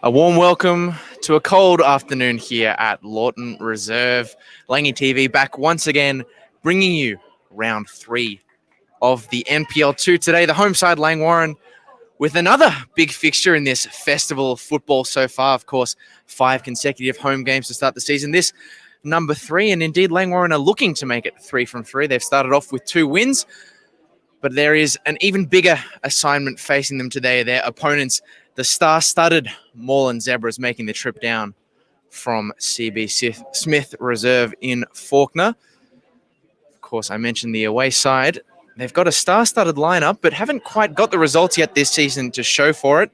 A warm welcome to a cold afternoon here at Lawton Reserve. Langy TV back once again, bringing you round 3 of the NPL2 today. The home side, Langwarrin, with another big fixture in this festival of football so far. Of course, 5 consecutive home games to start the season. This number 3, and indeed Langwarrin are looking to make it 3 from 3. They've started off with 2 wins, but there is an even bigger assignment facing them today. Their opponents, the star-studded Moreland Zebras, making the trip down from CB Smith Reserve in Fawkner. Of course, I mentioned the away side. They've got a star-studded lineup, but haven't quite got the results yet this season to show for it.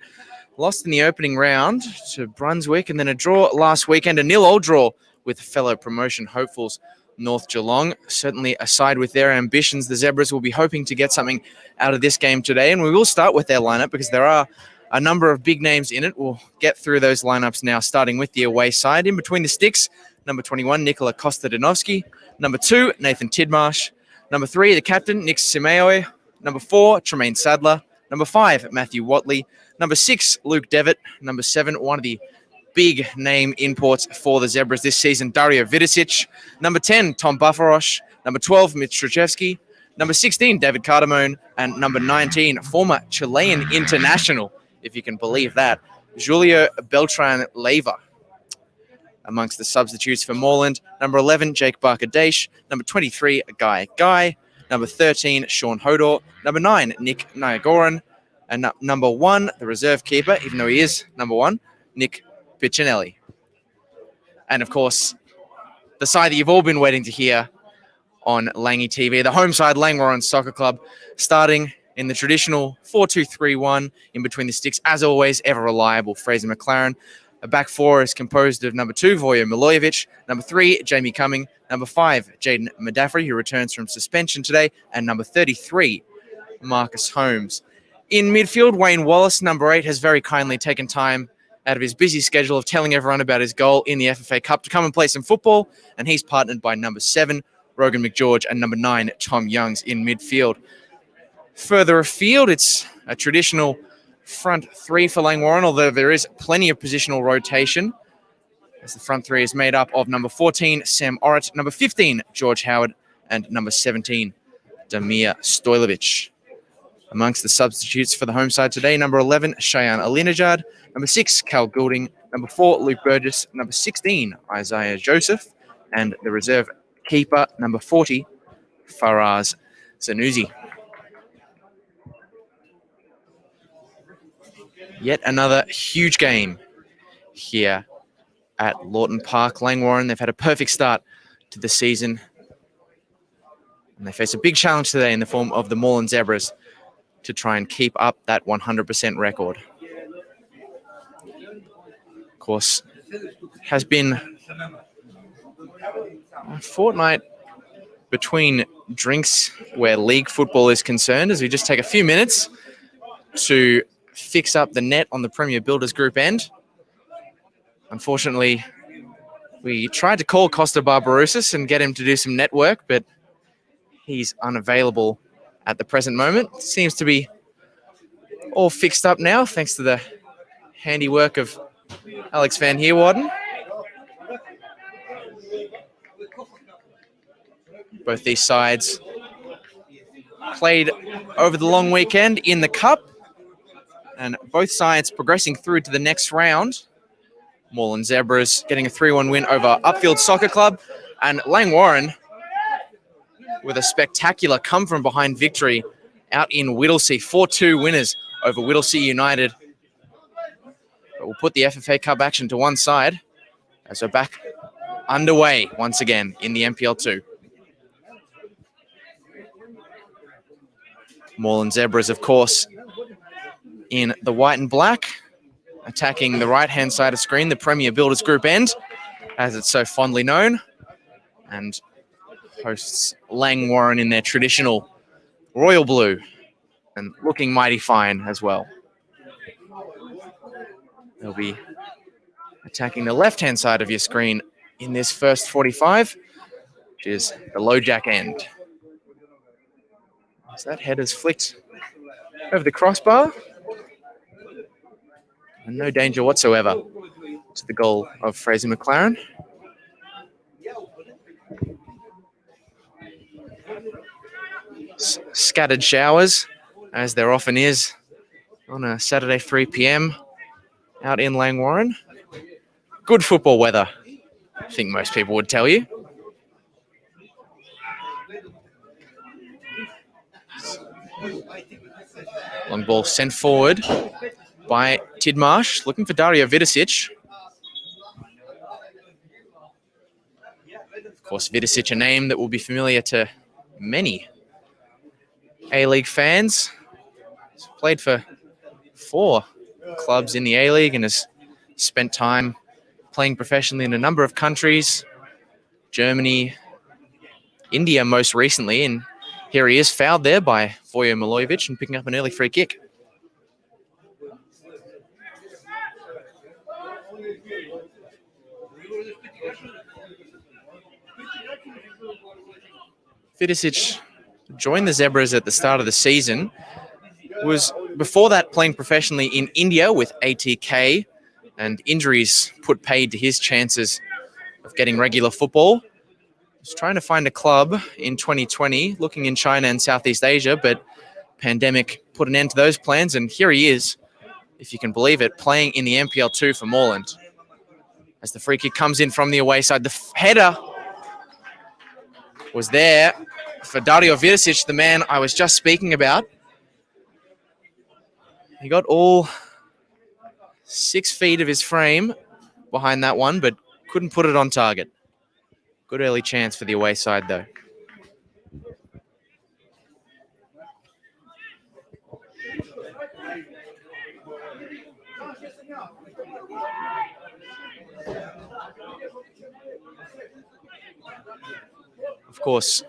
Lost in the opening round to Brunswick, and then a draw last weekend, a 0-0 draw with fellow promotion hopefuls North Geelong. Certainly aside with their ambitions, the Zebras will be hoping to get something out of this game today, and we will start with their lineup because there are a number of big names in it. We'll get through those lineups now, starting with the away side. In between the sticks, number 21, Nikola Kostadinovsky. Number 2, Nathan Tidmarsh. Number 3, the captain, Nick Simeoe. Number 4, Tremaine Sadler. Number 5, Matthew Watley. Number 6, Luke Devitt. Number 7, one of the big name imports for the Zebras this season, Dario Vidicic. Number 10, Tom Buffarosh. Number 12, Mitch Strachevsky. Number 16, David Cardamone. And number 19, former Chilean international, if you can believe that, Julio Beltran-Leyva. Amongst the substitutes for Moreland, number 11, Jake Barker-Daish. Number 23, Guy. Number 13, Sean Hodor. Number 9, Nick Langwarrin. And number 1, the reserve keeper, even though he is number 1, Nick Piccinelli. And of course, the side that you've all been waiting to hear on Langy TV, the home side, Langwarrin Soccer Club, starting in the traditional 4-2-3-1 in between the sticks. As always, ever reliable Fraser McLaren. A back 4 is composed of number 2, Vojo Milojevic, number 3, Jamie Cumming, number 5, Jaden Madaffrey, who returns from suspension today, and number 33, Marcus Holmes. In midfield, Wayne Wallace, number 8, has very kindly taken time out of his busy schedule of telling everyone about his goal in the FFA Cup to come and play some football, and he's partnered by number 7, Rogan McGeorge, and number 9, Tom Youngs in midfield. Further afield, it's a traditional front 3 for Langwarrin, although there is plenty of positional rotation, as the front 3 is made up of number 14, Sam Orrit, number 15, George Howard, and number 17, Damir Stojlovic. Amongst the substitutes for the home side today, number 11, Cheyenne Alinejad, number 6, Cal Goulding, number 4, Luke Burgess, number 16, Isaiah Joseph, and the reserve keeper, number 40, Faraz Zanouzi. Yet another huge game here at Lawton Park. Langwarrin, they've had a perfect start to the season, and they face a big challenge today in the form of the Moreland Zebras to try and keep up that 100% record. Of course, has been a fortnight between drinks where league football is concerned, as we just take a few minutes to fix up the net on the Premier Builders Group end. Unfortunately, we tried to call Costa Barbarousis and get him to do some network, but he's unavailable at the present moment. Seems to be all fixed up now, thanks to the handiwork of Alex Van Heerwaarden. Both these sides played over the long weekend in the Cup, and both sides progressing through to the next round. Moreland Zebras getting a 3-1 win over Upfield Soccer Club, and Langwarrin with a spectacular come-from-behind victory out in Whittlesea. 4-2 winners over Whittlesea United. But we'll put the FFA Cup action to one side as we're back underway once again in the NPL2. Moreland Zebras, of course, in the white and black, attacking the right-hand side of screen, the Premier Builders Group end, as it's so fondly known, and hosts Langwarrin in their traditional royal blue, and looking mighty fine as well. They'll be attacking the left-hand side of your screen in this first 45, which is the low jack end. As that header's flicked over the crossbar. And no danger whatsoever to the goal of Fraser McLaren. Scattered showers, as there often is on a Saturday 3 p.m. out in Langwarrin. Good football weather, I think most people would tell you. Long ball sent forward by Tidmarsh, looking for Dario Vidicic. Of course, Vidicic, a name that will be familiar to many A-League fans. He's played for 4 clubs in the A-League and has spent time playing professionally in a number of countries, Germany, India most recently, and here he is, fouled there by Vojo Milojevic and picking up an early free kick. Vidicic joined the Zebras at the start of the season, was before that playing professionally in India with ATK, and injuries put paid to his chances of getting regular football. Was trying to find a club in 2020, looking in China and Southeast Asia, but pandemic put an end to those plans, and here he is, if you can believe it, playing in the NPL2 for Moreland. As the free kick comes in from the away side, the header was there for Dario Vidicic, the man I was just speaking about. He got all 6 feet of his frame behind that one, but couldn't put it on target. Good early chance for the away side, though. Of course,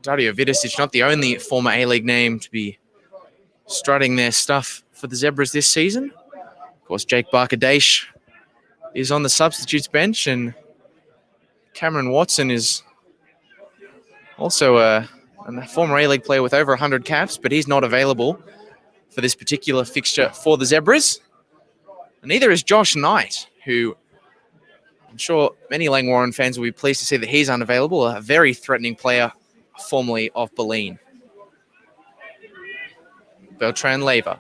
Dario Vidicic, not the only former A-League name to be strutting their stuff for the Zebras this season. Of course, Jake Barker-Daish is on the substitutes bench, and Cameron Watson is also a former A-League player with over 100 caps, but he's not available for this particular fixture for the Zebras. And neither is Josh Knight, who I'm sure many Langwarrin fans will be pleased to see that he's unavailable, a very threatening player, formerly of Berlin. Beltran Leyva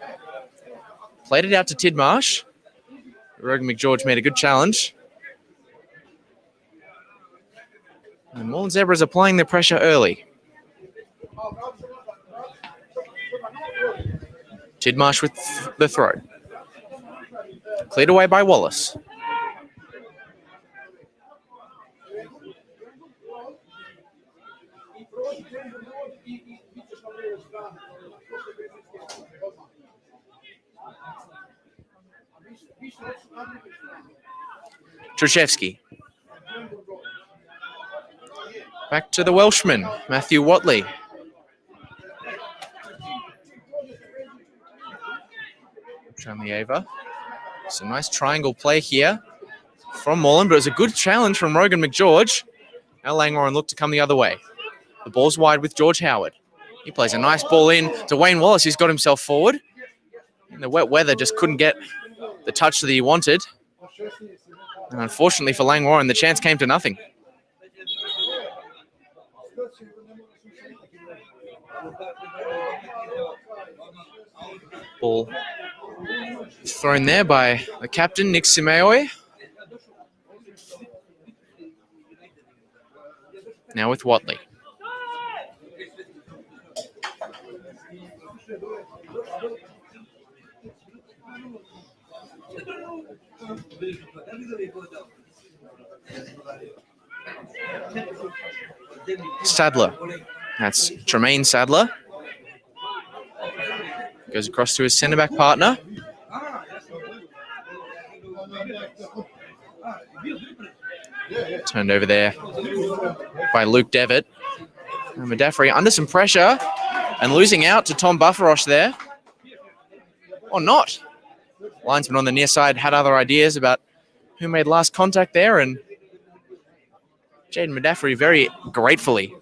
played it out to Tidmarsh. Rogan McGeorge made a good challenge. And Moreland Zebras applying their pressure early. Tidmarsh with the throw. Cleared away by Wallace. Truszewski. Back to the Welshman, Matthew Watley. Tramieva. It's a nice triangle play here from Moreland, but it was a good challenge from Rogan McGeorge. Now Langwarrin look to come the other way. The ball's wide with George Howard. He plays a nice ball in to Wayne Wallace. He's got himself forward. In the wet weather, just couldn't get the touch that he wanted. And unfortunately for Langwarrin, the chance came to nothing. Ball thrown there by the captain, Nick Simeoe. Now with Watley. Sadler. That's Tremaine Sadler. Goes across to his centre-back partner. Turned over there by Luke Devitt. And Madafri under some pressure and losing out to Tom Bufferosh there. Or not. Linesman on the near side had other ideas about who made last contact there, and Jaden Madafri very gratefully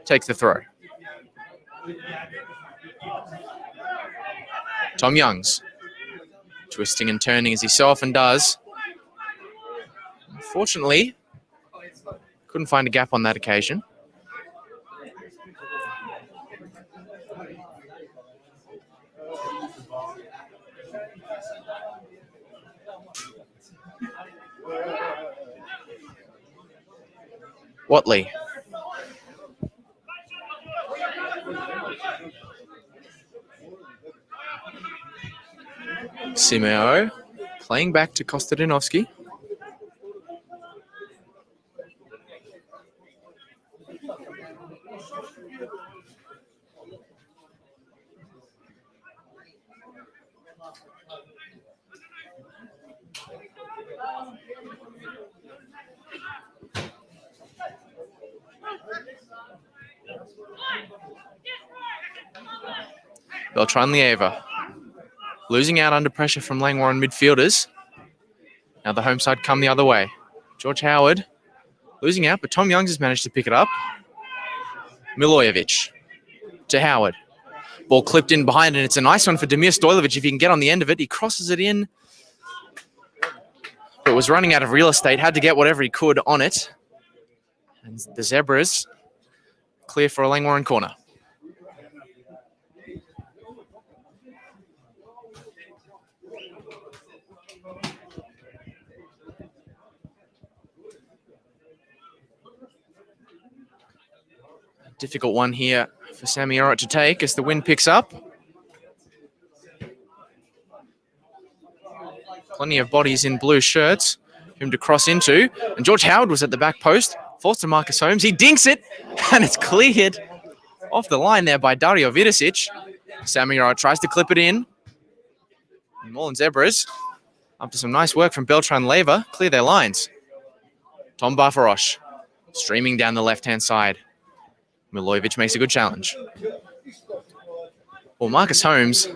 takes the throw. Tom Youngs Twisting and turning as he so often does. Unfortunately, couldn't find a gap on that occasion. Watley. Simeo playing back to Kostadinovsky. Beltran-Lieva losing out under pressure from Langwarrin midfielders. Now the home side come the other way. George Howard losing out, but Tom Youngs has managed to pick it up. Milojevic to Howard. Ball clipped in behind, and it's a nice one for Damir Stojlovic. If he can get on the end of it, he crosses it in, but was running out of real estate, had to get whatever he could on it. And the Zebras clear for a Langwarrin corner. Difficult one here for Sammy Orrit to take as the wind picks up. Plenty of bodies in blue shirts for him to cross into. And George Howard was at the back post. Falls to Marcus Holmes. He dinks it, and it's cleared off the line there by Dario Vidicic. Sammy Orrit tries to clip it in. And Moreland Zebras, after some nice work from Beltran-Leva, clear their lines. Tom Barfarosh streaming down the left-hand side. Milojevic makes a good challenge. Well, Marcus Holmes,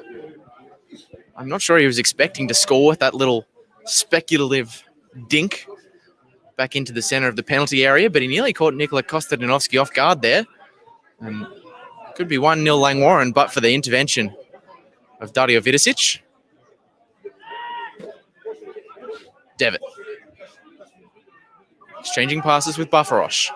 I'm not sure he was expecting to score with that little speculative dink back into the center of the penalty area, but he nearly caught Nikola Kostadinovsky off guard there. And could be 1-0 Langwarrin, but for the intervention of Dario Vidicic. Devitt. Exchanging passes with Barfarosh.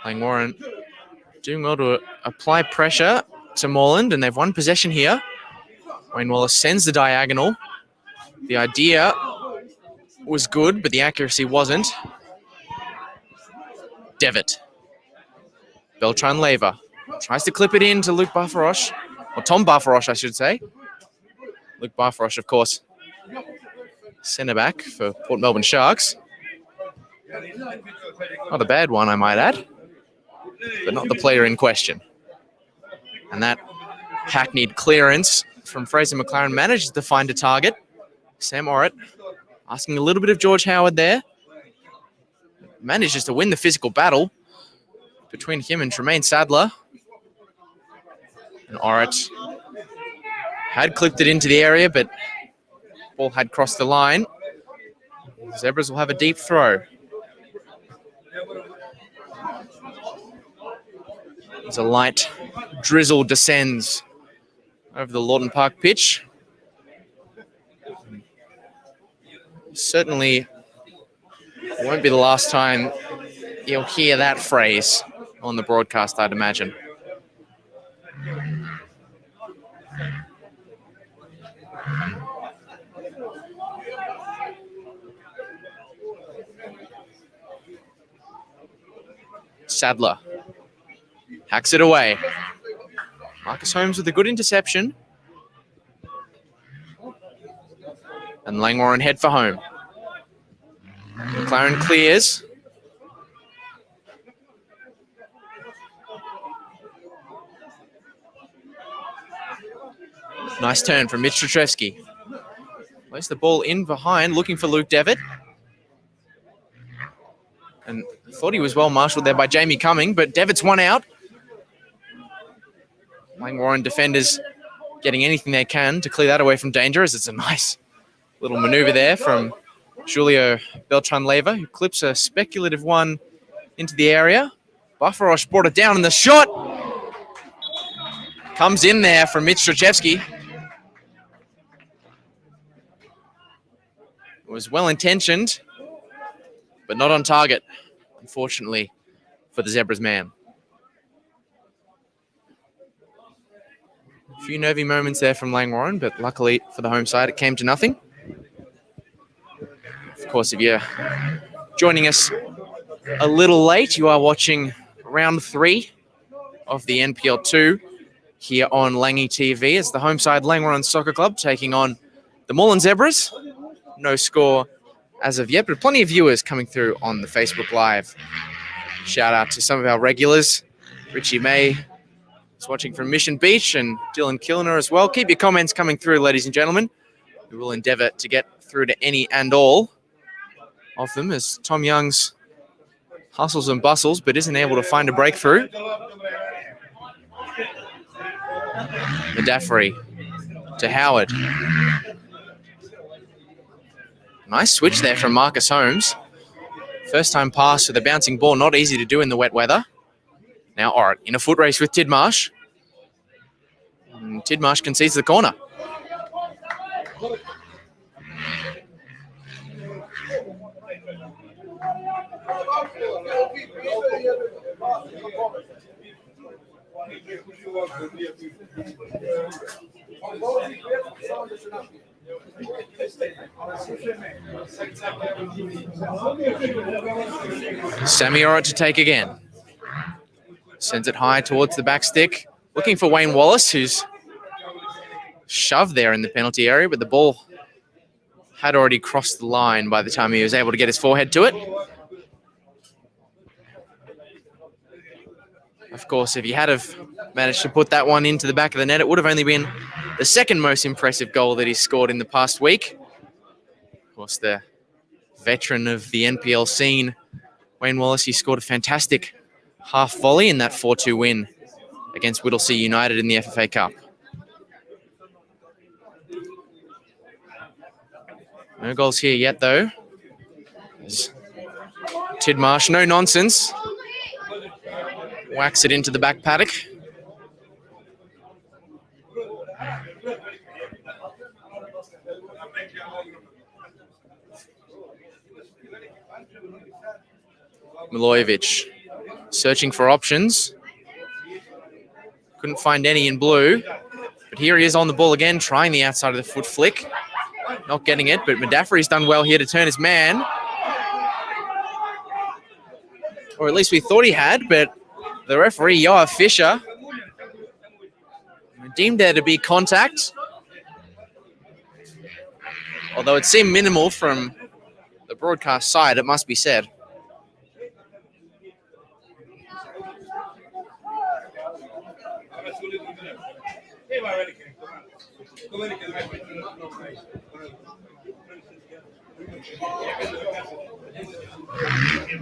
Langwarrin doing well to apply pressure to Moreland, and they've won possession here. Wayne Wallace sends the diagonal. The idea was good, but the accuracy wasn't. Devitt. Beltran-Leva tries to clip it in to Luke Barfarosh, or Tom Barfarosh, I should say. Luke Barfarosh, of course, centre back for Port Melbourne Sharks. Not a bad one, I might add, but not the player in question. And that hackneyed clearance from Fraser McLaren manages to find a target. Sam Orrit asking a little bit of George Howard there. Manages to win the physical battle between him and Tremaine Sadler. And Orrit had clipped it into the area, but ball had crossed the line. Zebras will have a deep throw. As a light drizzle descends over the Lawton Park pitch. Certainly won't be the last time you'll hear that phrase on the broadcast, I'd imagine. Sadler hacks it away. Marcus Holmes with a good interception. And Langwarrin head for home. McLaren clears. Nice turn from Mitch Strachewski. Plays the ball in behind, looking for Luke Devitt. And thought he was well marshalled there by Jamie Cumming, but Devitt's one out. Langwarrin defenders getting anything they can to clear that away from danger, as it's a nice little maneuver there from Julio Beltran-Leyva, who clips a speculative one into the area. Bufferosh brought it down, and the shot comes in there from Mitch Strachewski. It was well-intentioned, but not on target, unfortunately, for the Zebras man. A few nervy moments there from Langwarrin, but luckily for the home side, it came to nothing. Of course, if you're joining us a little late, you are watching round 3 of the NPL2 here on Langy TV. It's the home side Langwarrin Soccer Club taking on the Moreland Zebras. No score as of yet, but plenty of viewers coming through on the Facebook Live. Shout out to some of our regulars. Richie May is watching from Mission Beach, and Dylan Kilner as well. Keep your comments coming through, ladies and gentlemen. We will endeavour to get through to any and all of them as Tom Young's hustles and bustles, but isn't able to find a breakthrough. Medaffery to Howard. Nice switch there from Marcus Holmes. First time pass with a bouncing ball, not easy to do in the wet weather. Now Orrit in a foot race with Tidmarsh. And Tidmarsh concedes the corner. Sammy Orrit to take again. Sends it high towards the back stick. Looking for Wayne Wallace, who's shoved there in the penalty area, but the ball had already crossed the line by the time he was able to get his forehead to it. Of course, if he had have managed to put that one into the back of the net, it would have only been the second most impressive goal that he's scored in the past week. Of course, the veteran of the NPL scene, Wayne Wallace, he scored a fantastic half volley in that 4-2 win against Whittlesea United in the FFA Cup. No goals here yet, though. Tidmarsh, no nonsense. Whacks it into the back paddock. Milojevic searching for options. Couldn't find any in blue. But here he is on the ball again, trying the outside of the foot flick. Not getting it, but Medaffery's done well here to turn his man. Or at least we thought he had, but the referee, Yoav Fisher, deemed there to be contact. Although it seemed minimal from the broadcast side, it must be said.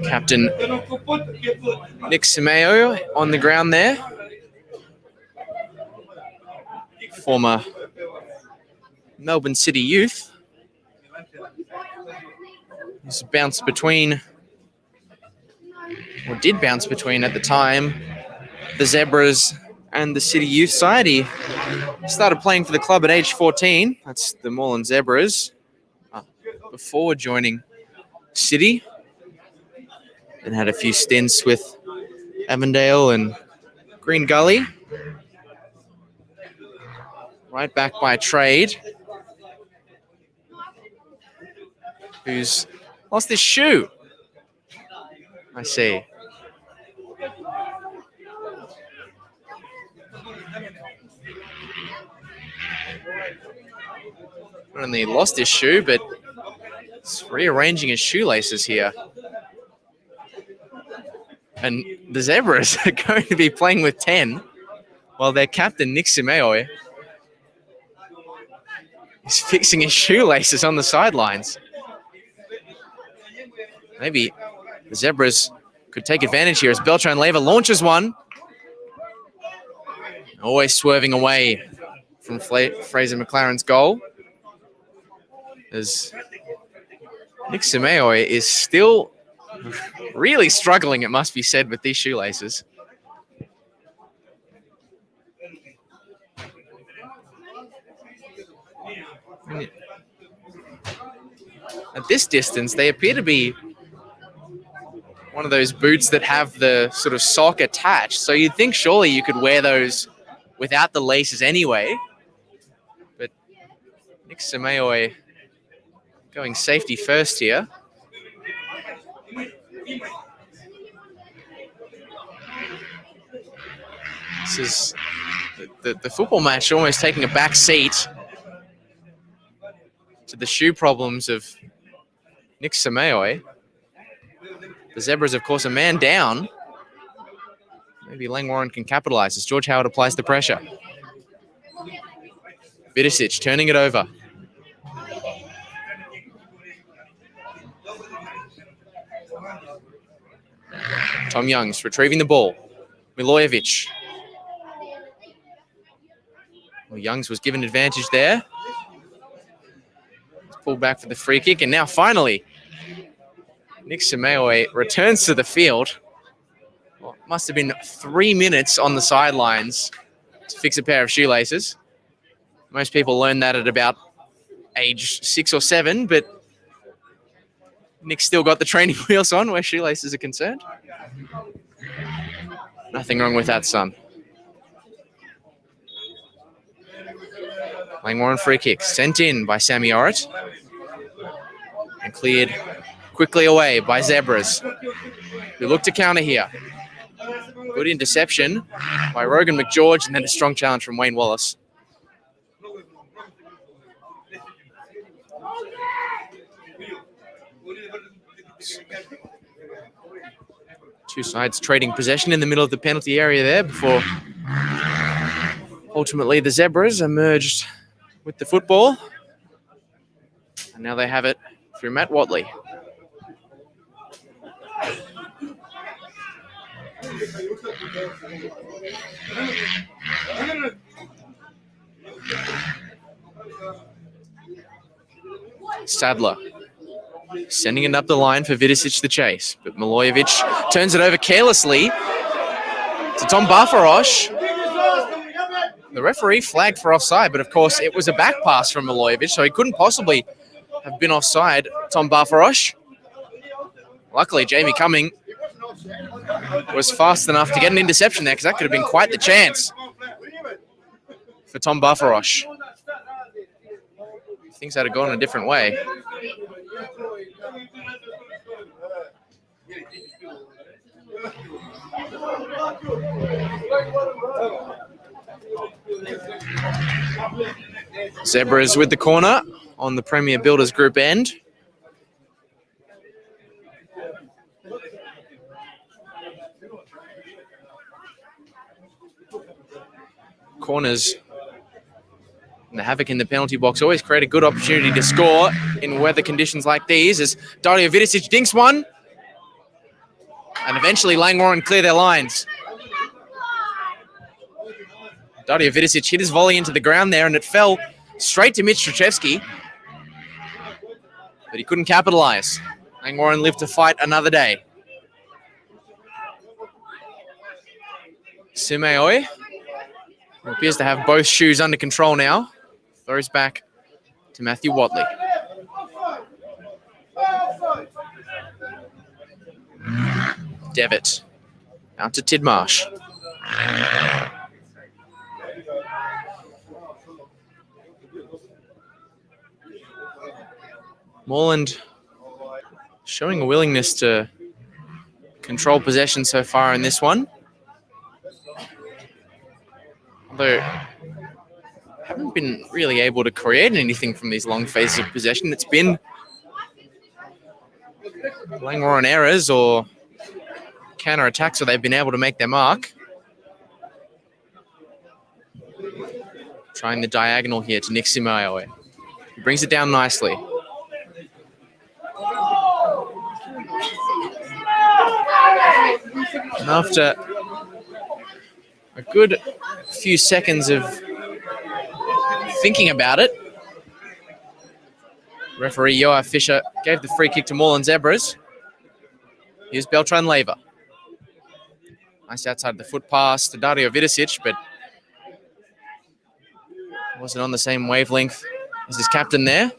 Captain Nick Simeo on the ground there. Former Melbourne City youth. He's bounced between, or did bounce between at the time, the Zebras and the City youth side. He started playing for the club at age 14. That's the Moreland Zebras. Before joining City. And had a few stints with Avondale and Green Gully. Right back by trade. Who's lost his shoe. I see. Not only lost his shoe, but he's rearranging his shoelaces here. And the Zebras are going to be playing with 10, while their captain, Nick Simeo, is fixing his shoelaces on the sidelines. Maybe the Zebras could take advantage here as Beltran-Leyva launches one. Always swerving away from Fraser McLaren's goal. As Nick Simeoe is still really struggling, it must be said, with these shoelaces. At this distance, they appear to be one of those boots that have the sort of sock attached. So you'd think surely you could wear those without the laces anyway. But Nick Simeoe going safety first here. This is the football match almost taking a back seat to the shoe problems of Nick Simeoe. The Zebras, of course, a man down. Maybe Langwarrin can capitalize as George Howard applies the pressure. Vidicic turning it over. Tom Youngs retrieving the ball. Milojevic. Well, Youngs was given advantage there. Pulled back for the free kick, and now finally, Nick Simeoe returns to the field. Well, it must have been 3 minutes on the sidelines to fix a pair of shoelaces. Most people learn that at about age 6 or 7, but Nick's still got the training wheels on where shoelaces are concerned. Nothing wrong with that, son. Langwarrin free kick sent in by Sammy Orrit and cleared quickly away by Zebras, who look to counter here. Good interception by Rogan McGeorge, and then a strong challenge from Wayne Wallace. Two sides trading possession in the middle of the penalty area there before ultimately the Zebras emerged with the football. And now they have it through Matt Watley. Sadler sending it up the line for Vidicic the chase, but Milojevic turns it over carelessly to Tom Barfarosh. The referee flagged for offside, but of course it was a back pass from Milojevic, so he couldn't possibly have been offside, Tom Barfarosh. Luckily, Jamie Cumming was fast enough to get an interception there, because that could have been quite the chance for Tom Barfarosh. Things had to gone a different way. Zebras with the corner on the Premier Builders Group end. Corners and the havoc in the penalty box always create a good opportunity to score in weather conditions like these, as Dario Vidicic dinks one. And eventually Langwarrin clear their lines. Dario Vidicic hit his volley into the ground there, and it fell straight to Mitch Strachevsky. But he couldn't capitalize. Langwarrin lived to fight another day. Simeoe, who appears to have both shoes under control now, throws back to Matthew Watley. Devitt out to Tidmarsh. Moreland showing a willingness to control possession so far in this one. Although haven't been really able to create anything from these long phases of possession. It's been Langwarrin errors or counter-attacks where they've been able to make their mark. Trying the diagonal here to Nick Simeoe. He brings it down nicely. And after a good few seconds of thinking about it. Referee Joachim Fischer gave the free kick to Moreland Zebras. Here's Beltran Leyva. Nice outside the foot pass to Dario Vidicic, but wasn't on the same wavelength as his captain there.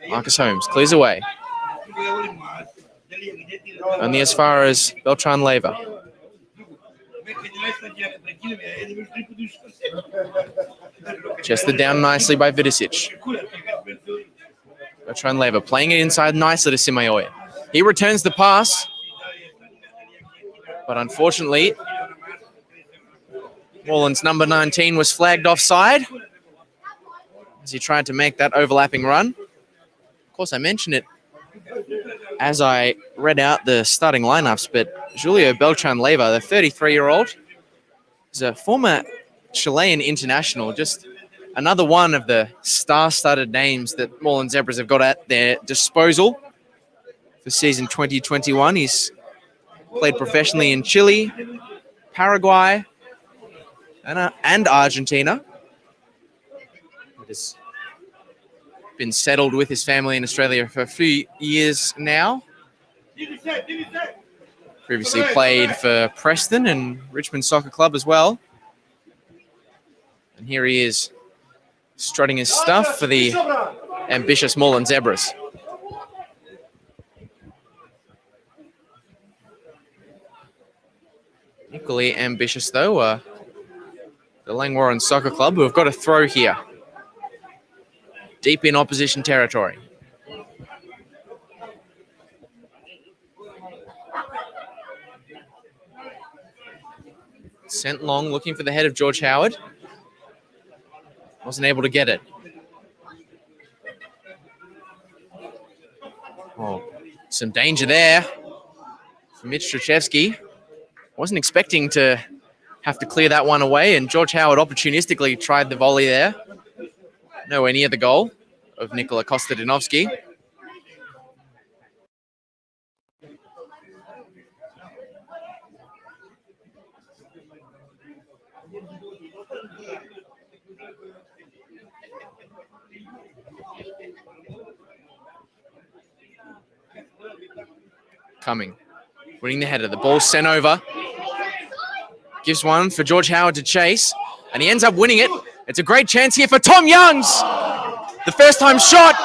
Marcus Holmes clears away. Only as far as Beltran Leyva. Chested down nicely by Vidicic. Beltran Leyva playing it inside nicely to Simeoya. He returns the pass, but unfortunately, Moreland's number 19 was flagged offside as he tried to make that overlapping run. Of course, I mentioned it as I read out the starting lineups, but Julio Beltran Leyva, the 33-year-old, is a former Chilean international, just another one of the star-studded names that Moreland Zebras have got at their disposal for season 2021. He's played professionally in Chile, Paraguay, and Argentina. He has been settled with his family in Australia for a few years now. Previously played for Preston and Richmond Soccer Club as well. And here he is, strutting his stuff for the ambitious Moreland Zebras. Equally ambitious, though, the Langwarrin Soccer Club, who have got a throw here, deep in opposition territory. Sent long, looking for the head of George Howard. Wasn't able to get it. Oh, some danger there for Mitch Strachewski. Wasn't expecting to have to clear that one away, and George Howard opportunistically tried the volley there. Nowhere near the goal of Nikola Kostadinovsky. Coming, winning the header. The ball sent over. Gives one for George Howard to chase, and he ends up winning it. It's a great chance here for Tom Youngs. The first time shot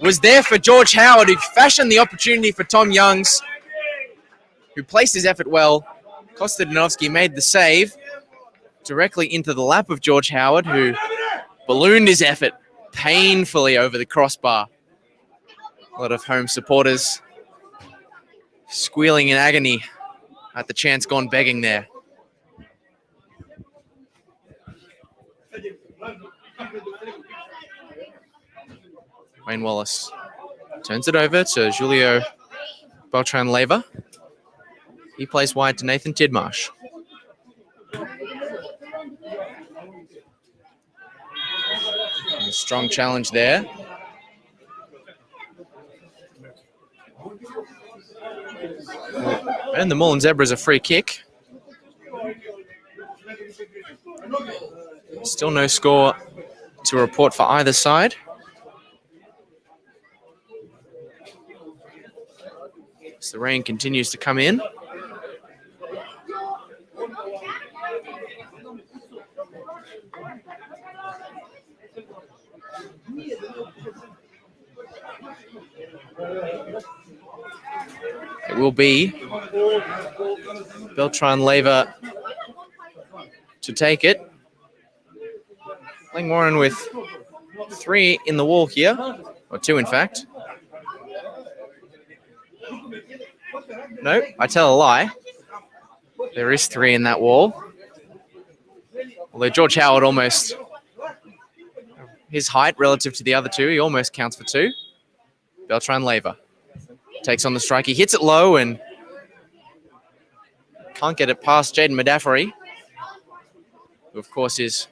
was there for George Howard, who fashioned the opportunity for Tom Youngs, who placed his effort well. Kostadinovsky made the save directly into the lap of George Howard, who ballooned his effort painfully over the crossbar. A lot of home supporters squealing in agony at the chance gone begging there. Wayne Wallace turns it over to Julio Beltran Leyva. He plays wide to Nathan Tidmarsh. A strong challenge there. And the Moreland Zebras a free kick. Still no score to report for either side. As the rain continues to come in. It will be Beltran Leyva to take it. Langwarrin with 3 in the wall here, or 2 in fact. No, I tell a lie. There is 3 in that wall. Although George Howard almost, his height relative to the other 2, he almost counts for 2. Beltran Leyva takes on the strike. He hits it low and can't get it past Jaden Medaffery, who of course is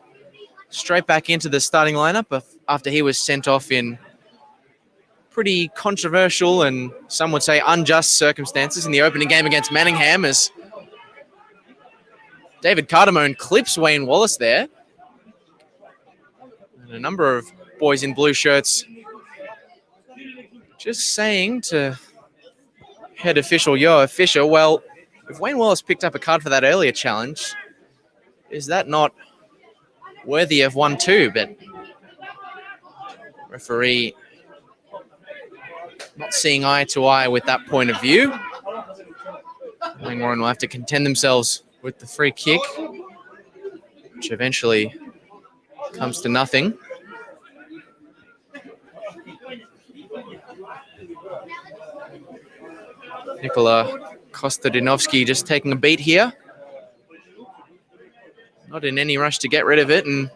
straight back into the starting lineup after he was sent off in pretty controversial and some would say unjust circumstances in the opening game against Manningham, as David Cardamone clips Wayne Wallace there. And a number of boys in blue shirts just saying to head official Yoa Fisher, well, if Wayne Wallace picked up a card for that earlier challenge, is that not worthy of 1-2? But referee not seeing eye to eye with that point of view. Langwarrin will have to contend themselves with the free kick, which eventually comes to nothing. Nikola Kostadinovsky just taking a beat here. Not in any rush to get rid of it, and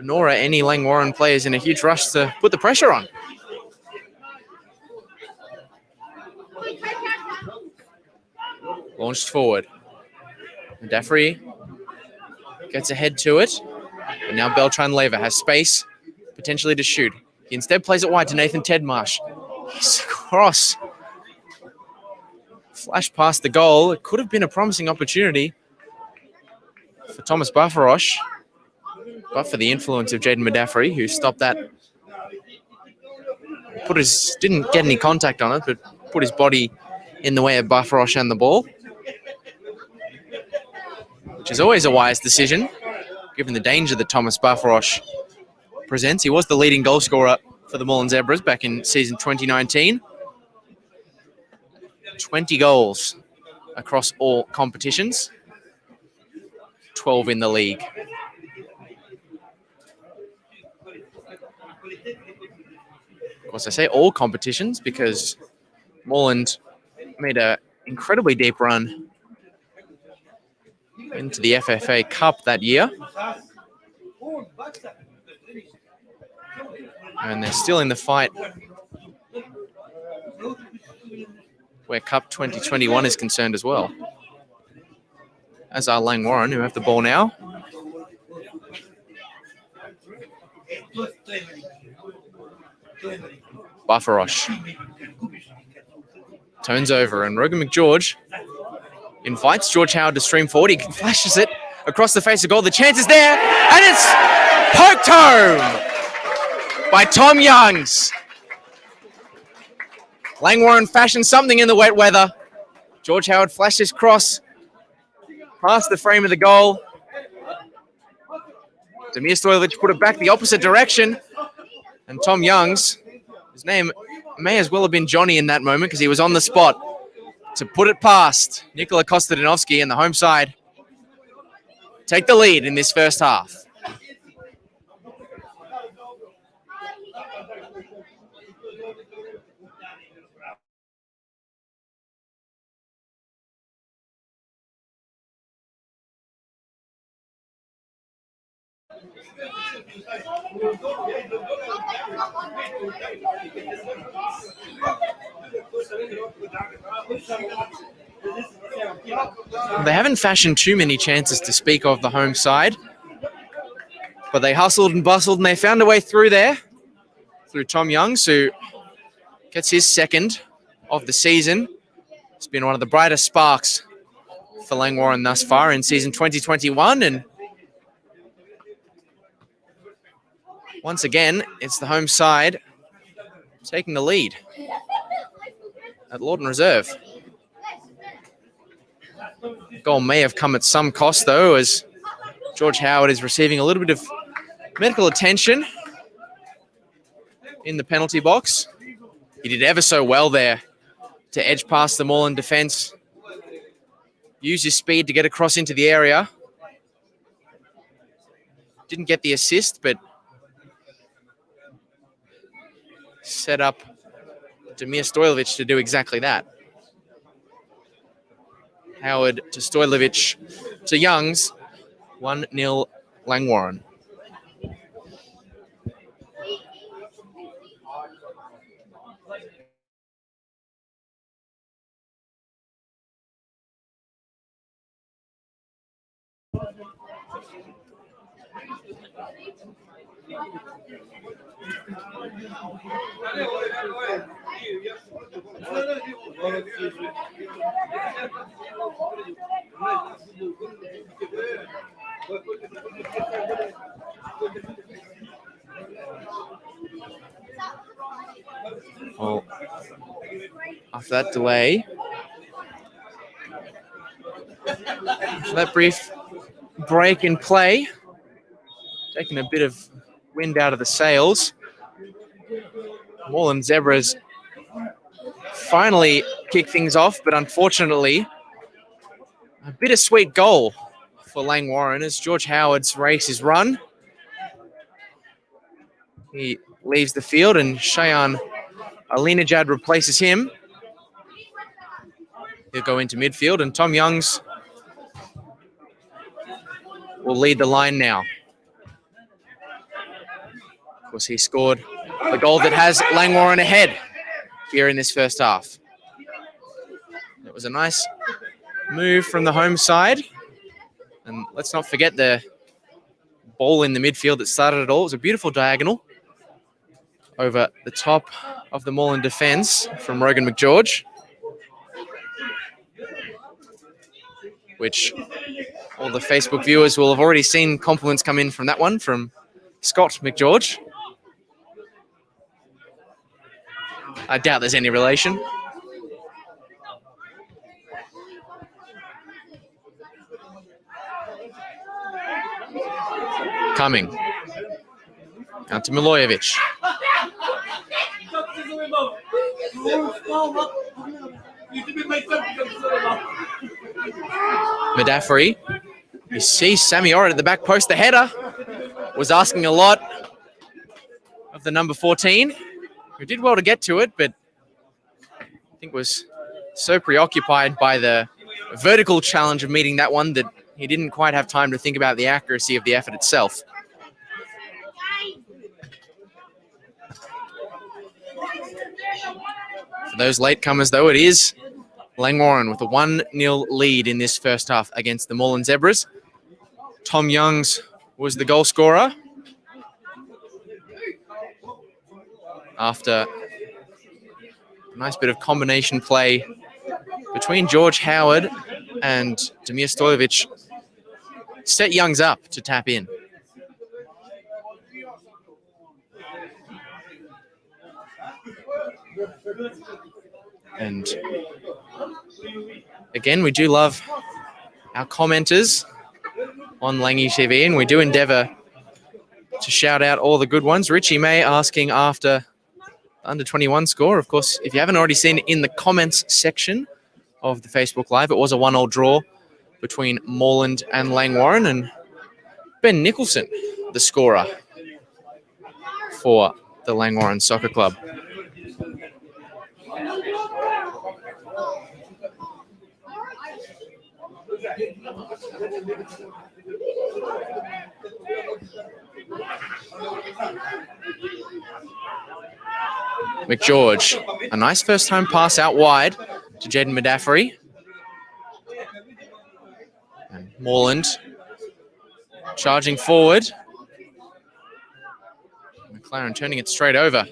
nor are any Langwarrin players in a huge rush to put the pressure on. Launched forward. Daffrey gets ahead to it. And now Beltran-Leyva has space, potentially to shoot. He instead plays it wide to Nathan Tedmarsh. His cross flashed past the goal. It could have been a promising opportunity for Thomas Bafarosh, but for the influence of Jaden Modaffrey, who stopped that. Didn't get any contact on it, but put his body in the way of Bafarosh and the ball, which is always a wise decision, given the danger that Thomas Bafarosh presents. He was the leading goal scorer for the Moreland Zebras back in season 2019. 20 goals across all competitions, 12 in the league. Of course, I say all competitions because Moreland made an incredibly deep run into the FFA Cup that year. And they're still in the fight where Cup 2021 is concerned as well. As are Langwarrin, who have the ball now. Bafarosh turns over, and Rogan McGeorge invites George Howard to stream forward. He flashes it across the face of goal. The chance is there, and it's poked home by Tom Youngs. Langwarrin fashioned something in the wet weather. George Howard flashed his cross past the frame of the goal. Demir Stojlovic put it back the opposite direction. And Tom Youngs, his name may as well have been Johnny in that moment because he was on the spot to put it past Nikola Kostadinovsky, and the home side take the lead in this first half. They haven't fashioned too many chances to speak of, the home side, but they hustled and bustled and they found a way through there, through Tom Youngs, who gets his second of the season. It's been one of the brightest sparks for Langwarrin thus far in season 2021, and once again, it's the home side taking the lead at Lawton Reserve. Goal may have come at some cost, though, as George Howard is receiving a little bit of medical attention in the penalty box. He did ever so well there to edge past the Moreland defence, use his speed to get across into the area. Didn't get the assist, but set up Demir Stojlovic to do exactly that. Howard to Stojlovic to Youngs, 1-0 Langwarrin. Well, after that delay, after that brief break in play, taking a bit of wind out of the sails, Moreland Zebras finally kick things off, but unfortunately, a bittersweet goal for Langwarrin as George Howard's race is run. He leaves the field and Shayan Alinajad replaces him. He'll go into midfield and Tom Youngs will lead the line now. Of course, he scored the goal that has Langwarrin ahead here in this first half. It was a nice move from the home side. And let's not forget the ball in the midfield that started it all. It was a beautiful diagonal over the top of the Moreland defence from Rogan McGeorge, which all the Facebook viewers will have already seen compliments come in from that one from Scott McGeorge. I doubt there's any relation. Coming. Out to Milojevic. Medafri. You see Sammy Orrit at the back post. The header was asking a lot of the number 14, who did well to get to it, but I think was so preoccupied by the vertical challenge of meeting that one that he didn't quite have time to think about the accuracy of the effort itself. For those latecomers, though, it is Langwarrin with a 1-0 lead in this first half against the Moreland Zebras. Tom Youngs was the goal scorer after a nice bit of combination play between George Howard and Demir Stojkovic. Set Youngs up to tap in. And again, we do love our commenters on Langy TV, and we do endeavour to shout out all the good ones. Richie May asking after under 21 score. Of course, if you haven't already seen it in the comments section of the Facebook Live, it was a 1-1 draw between Moreland and Langwarrin, and Ben Nicholson, the scorer for the Langwarrin Soccer Club. McGeorge, a nice first time pass out wide to Jaden Medafri. And Moreland charging forward. McLaren turning it straight over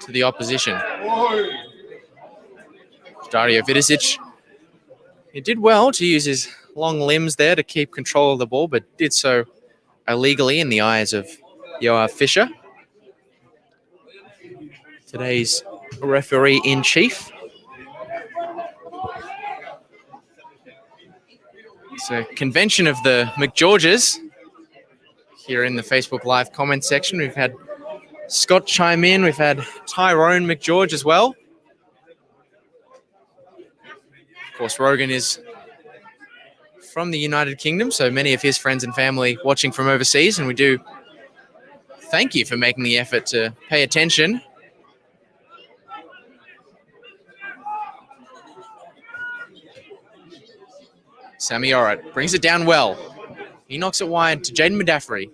to the opposition. Dario Vidicic, he did well to use his long limbs there to keep control of the ball, but did so illegally in the eyes of Yoav Fisher, today's referee-in-chief. It's a convention of the McGeorges here in the Facebook Live comment section. We've had Scott chime in. We've had Tyrone McGeorge as well. Of course, Rogan is from the United Kingdom, so many of his friends and family watching from overseas, and we do thank you for making the effort to pay attention. Sammy Orrit brings it down well. He knocks it wide to Jaden Medafri,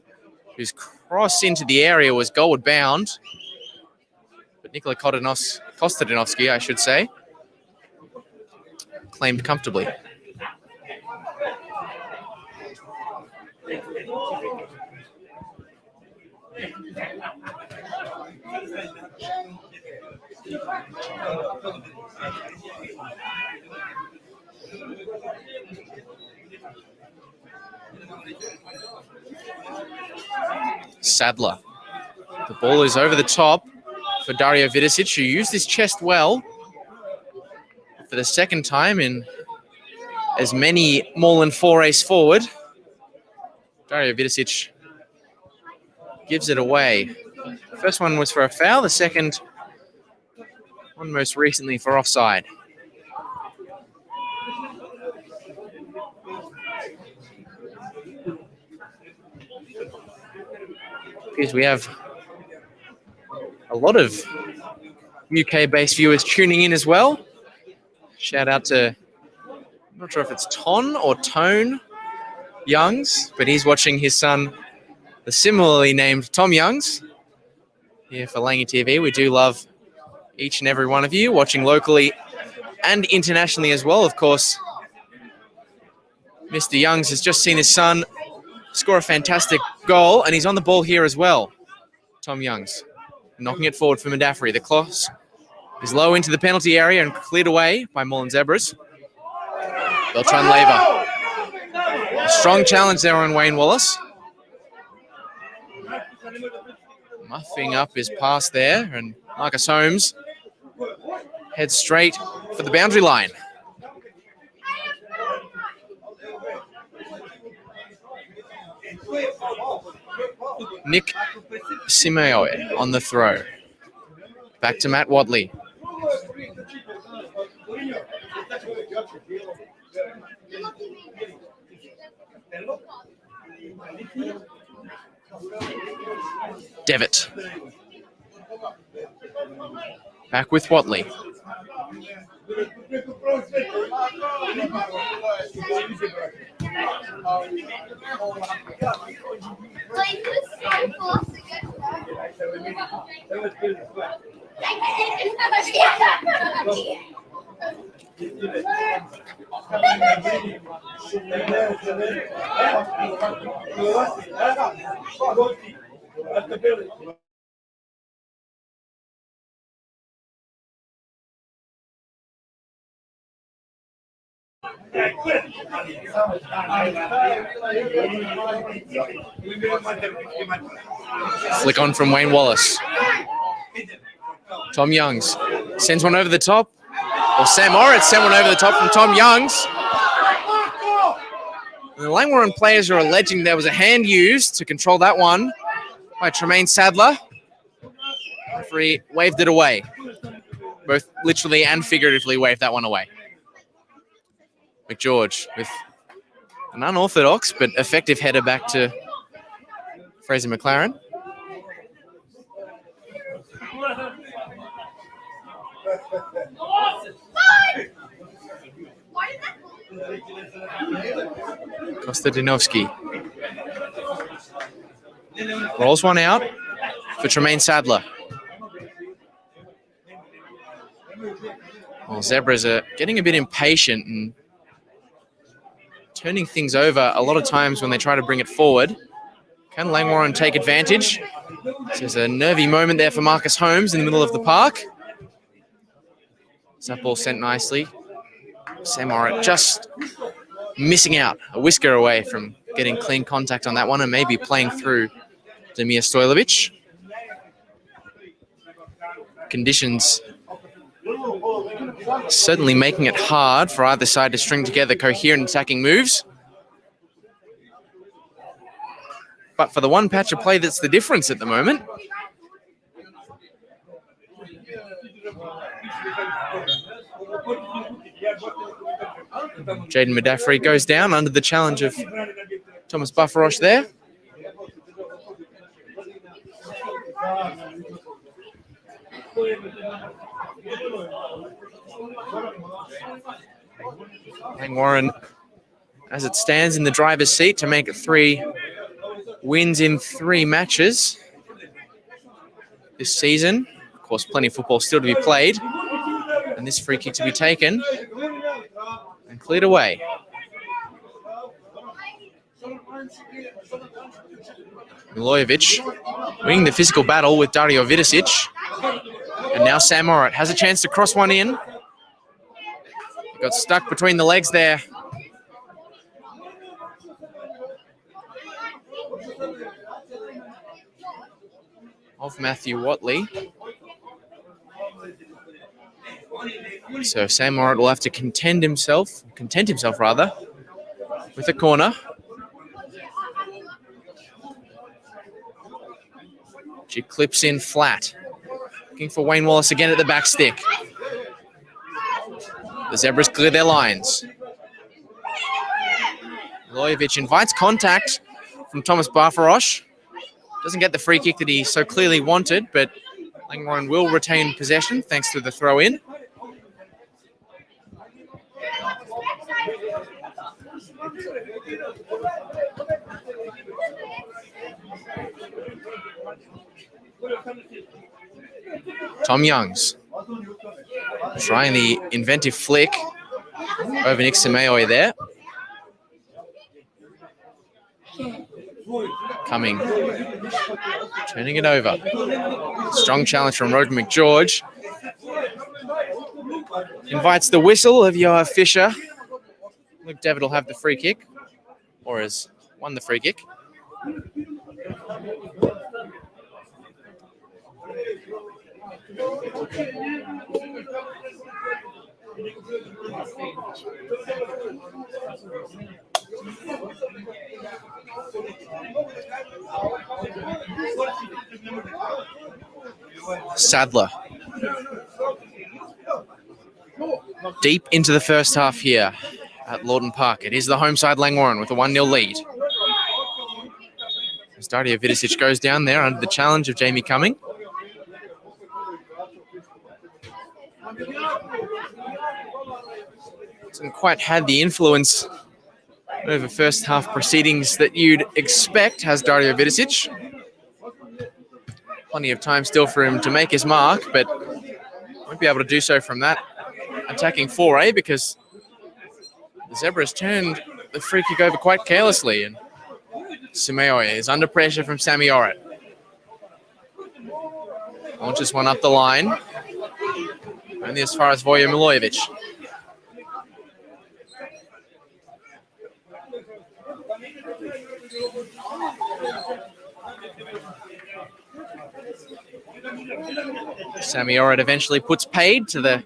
whose cross into the area was goalward bound. But Nikola Kostadinovsky, I should say, claimed comfortably. Sadler. The ball is over the top for Dario Vidicic, who used his chest well for the second time in as many Moreland forays forward. Dario Vidicic gives it away. The first one was for a foul, the second one most recently for offside. Because we have a lot of UK-based viewers tuning in as well. Shout out to, I'm not sure if it's Ton or Tone Youngs, but he's watching his son, the similarly named Tom Youngs, here for Langy TV. We do love each and every one of you watching locally and internationally as well. Of course, Mr. Youngs has just seen his son score a fantastic goal, and he's on the ball here as well. Tom Youngs knocking it forward for Medafri. The cross is low into the penalty area and cleared away by Moreland Zebras. Beltran Leyva. A strong challenge there on Wayne Wallace. Muffing up his pass there, and Marcus Holmes heads straight for the boundary line. Nick Simeoe on the throw. Back to Matt Wadley. Devitt. Back with Watley. Flick on from Wayne Wallace. Tom Youngs sends one over the top. Or Sam Moritz sent one over the top from Tom Youngs. And the Langwarrin players are alleging there was a hand used to control that one by Tremaine Sadler. The referee waved it away. Both literally and figuratively waved that one away. McGeorge with an unorthodox but effective header back to Fraser McLaren. Kostadinovsky rolls one out for Tremaine Sadler. Well, Zebras are getting a bit impatient and turning things over a lot of times when they try to bring it forward. Can Langwarrin take advantage? So there's a nervy moment there for Marcus Holmes in the middle of the park. Is that ball sent nicely? Sam Moritz just missing out, a whisker away from getting clean contact on that one and maybe playing through Demir Stojlovic. Conditions certainly making it hard for either side to string together coherent attacking moves. But for the one patch of play that's the difference at the moment. Jaden Medafri goes down under the challenge of Thomas Bufferosh there. Langwarrin, as it stands, in the driver's seat to make it 3 wins in 3 matches this season. Of course, plenty of football still to be played. And this free kick to be taken and cleared away. Milojevic winning the physical battle with Dario Vidicic. And now Sam Morat has a chance to cross one in. He got stuck between the legs there. Of Matthew Watley. So Sam Morat will have to content himself with a corner. She clips in flat. Looking for Wayne Wallace again at the back stick. The Zebras clear their lines. Milojevic invites contact from Thomas Barfarosh. Doesn't get the free kick that he so clearly wanted, but Langwarrin will retain possession thanks to the throw-in. Tom Youngs trying the inventive flick over Nick Simeoe there. Coming, turning it over. Strong challenge from Rogan McGeorge. Invites the whistle of Yoav Fisher. Luke Devitt will have the free kick, or has won the free kick. Sadler. Deep into the first half here at Lawton Park. It is the home side Langwarrin with a 1-0 lead. As Dario Vidicic goes down there under the challenge of Jamie Cumming. Hasn't quite had the influence over first half proceedings that you'd expect, has Dario Vidicic. Plenty of time still for him to make his mark, but won't be able to do so from that attacking foray because the Zebras turned the free kick over quite carelessly, and Simeoe is under pressure from Sammy Orrit. Launches one up the line, only as far as Voja Milojevic. Sammy Orrit eventually puts paid to the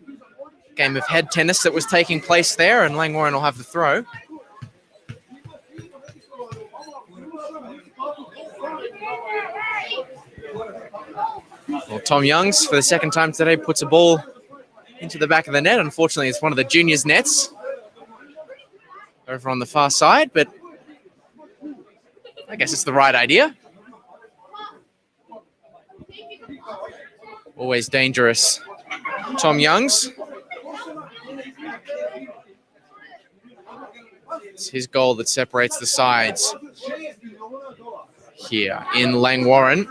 game of head tennis that was taking place there, and Langwarrin will have the throw. Well, Tom Youngs, for the second time today, puts a ball into the back of the net. Unfortunately, it's one of the juniors' nets over on the far side, but I guess it's the right idea. Always dangerous. Tom Youngs. It's his goal that separates the sides here in Langwarrin.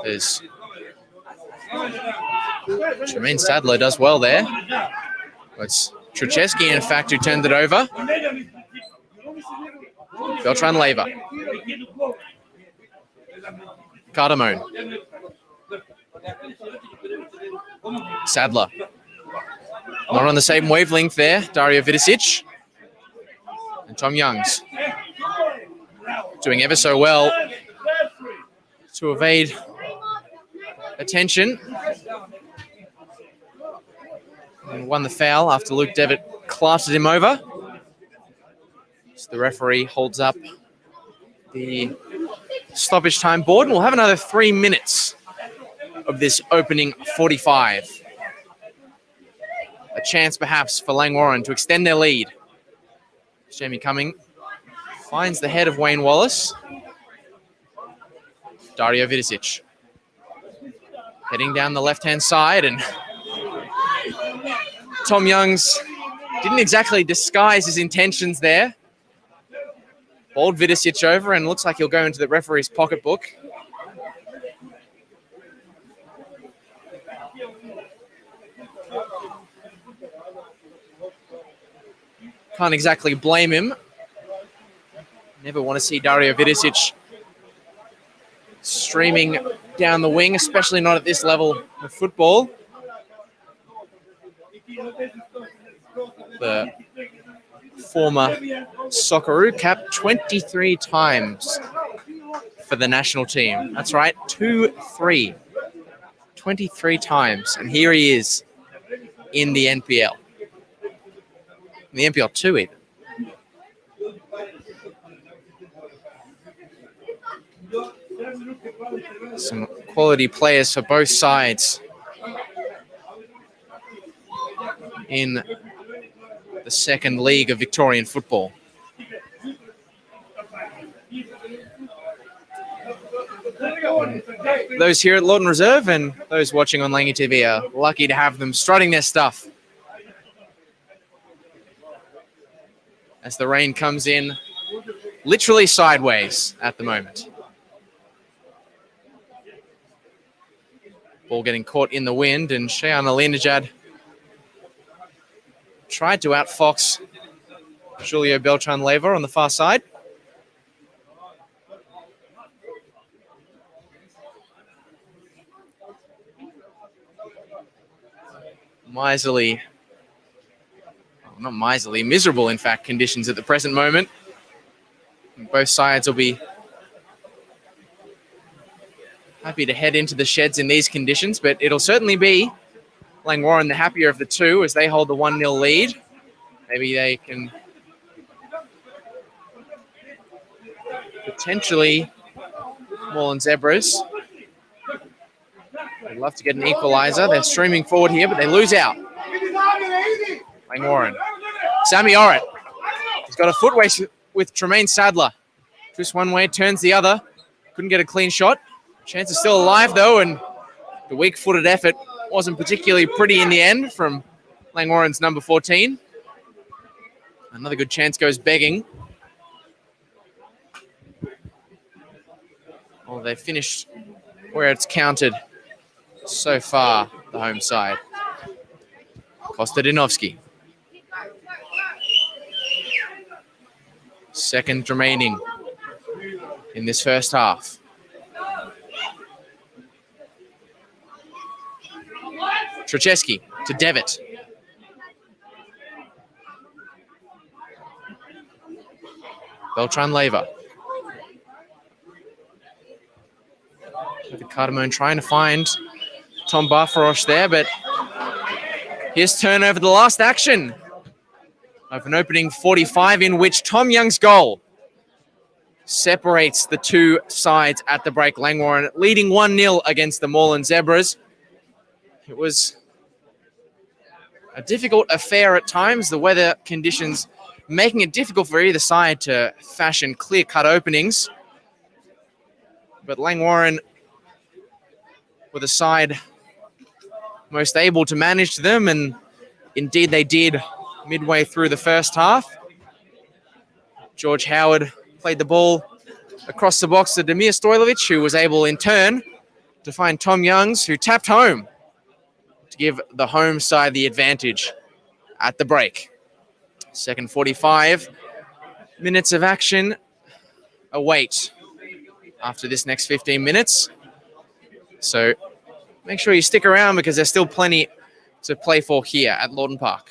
As Jermaine Sadler does well there. It's Trucheski, in fact, who turned it over. Beltran Leyva. Cardamone. Sadler. Not on the same wavelength there. Dario Vidicic. And Tom Youngs. Doing ever so well to evade attention. And won the foul after Luke Devitt clasted him over. So the referee holds up the stoppage time board, and we'll have another 3 minutes of this opening 45. A chance perhaps for Langwarrin to extend their lead. Jamie Cumming finds the head of Wayne Wallace. Dario Vidicic heading down the left-hand side, and Tom Youngs didn't exactly disguise his intentions there. Bowled Vidicic over, and looks like he'll go into the referee's pocketbook. Can't exactly blame him Never want to see Dario Vidicic streaming down the wing, especially not at this level of football. The former Socceroo cap 23 times for the national team. That's right, 2-3. 23 times. And here he is in the NPL. In the NPL2 even. Some quality players for both sides in the second league of Victorian football. Those here at Lawton Reserve and those watching on Langy TV are lucky to have them strutting their stuff. As the rain comes in literally sideways at the moment. Ball getting caught in the wind, and Shayan Alinejad tried to outfox Julio Beltran-Leyva on the far side. Miserable, in fact, conditions at the present moment. Both sides will be happy to head into the sheds in these conditions, but it'll certainly be Langwarrin the happier of the two as they hold the 1-0 lead. Maybe they can potentially Moreland Zebras. They'd love to get an equaliser. They're streaming forward here, but they lose out. Langwarrin. Sammy Orrit. He's got a foot race with Tremaine Sadler. Just one way, turns the other. Couldn't get a clean shot. Chance is still alive, though, and the weak-footed effort wasn't particularly pretty in the end from Langwarrin's number 14. Another good chance goes begging. Well, they finished where it's counted so far, the home side. Kostadinovski. Second remaining in this first half. Trzeski to Devitt. Beltran-Leyva. David Cardamone trying to find Tom Barfarosh there, but here's turnover, the last action of an opening 45 in which Tom Young's goal separates the two sides at the break. Langwarrin leading 1-0 against the Moreland Zebras. It was a difficult affair at times, the weather conditions making it difficult for either side to fashion clear-cut openings. But Langwarrin, with a side most able to manage them, and indeed they did midway through the first half. George Howard played the ball across the box to Demir Stojlovic, who was able in turn to find Tom Youngs, who tapped home to give the home side the advantage at the break. Second 45 minutes of action await after this next 15 minutes. So make sure you stick around because there's still plenty to play for here at Lawton Park.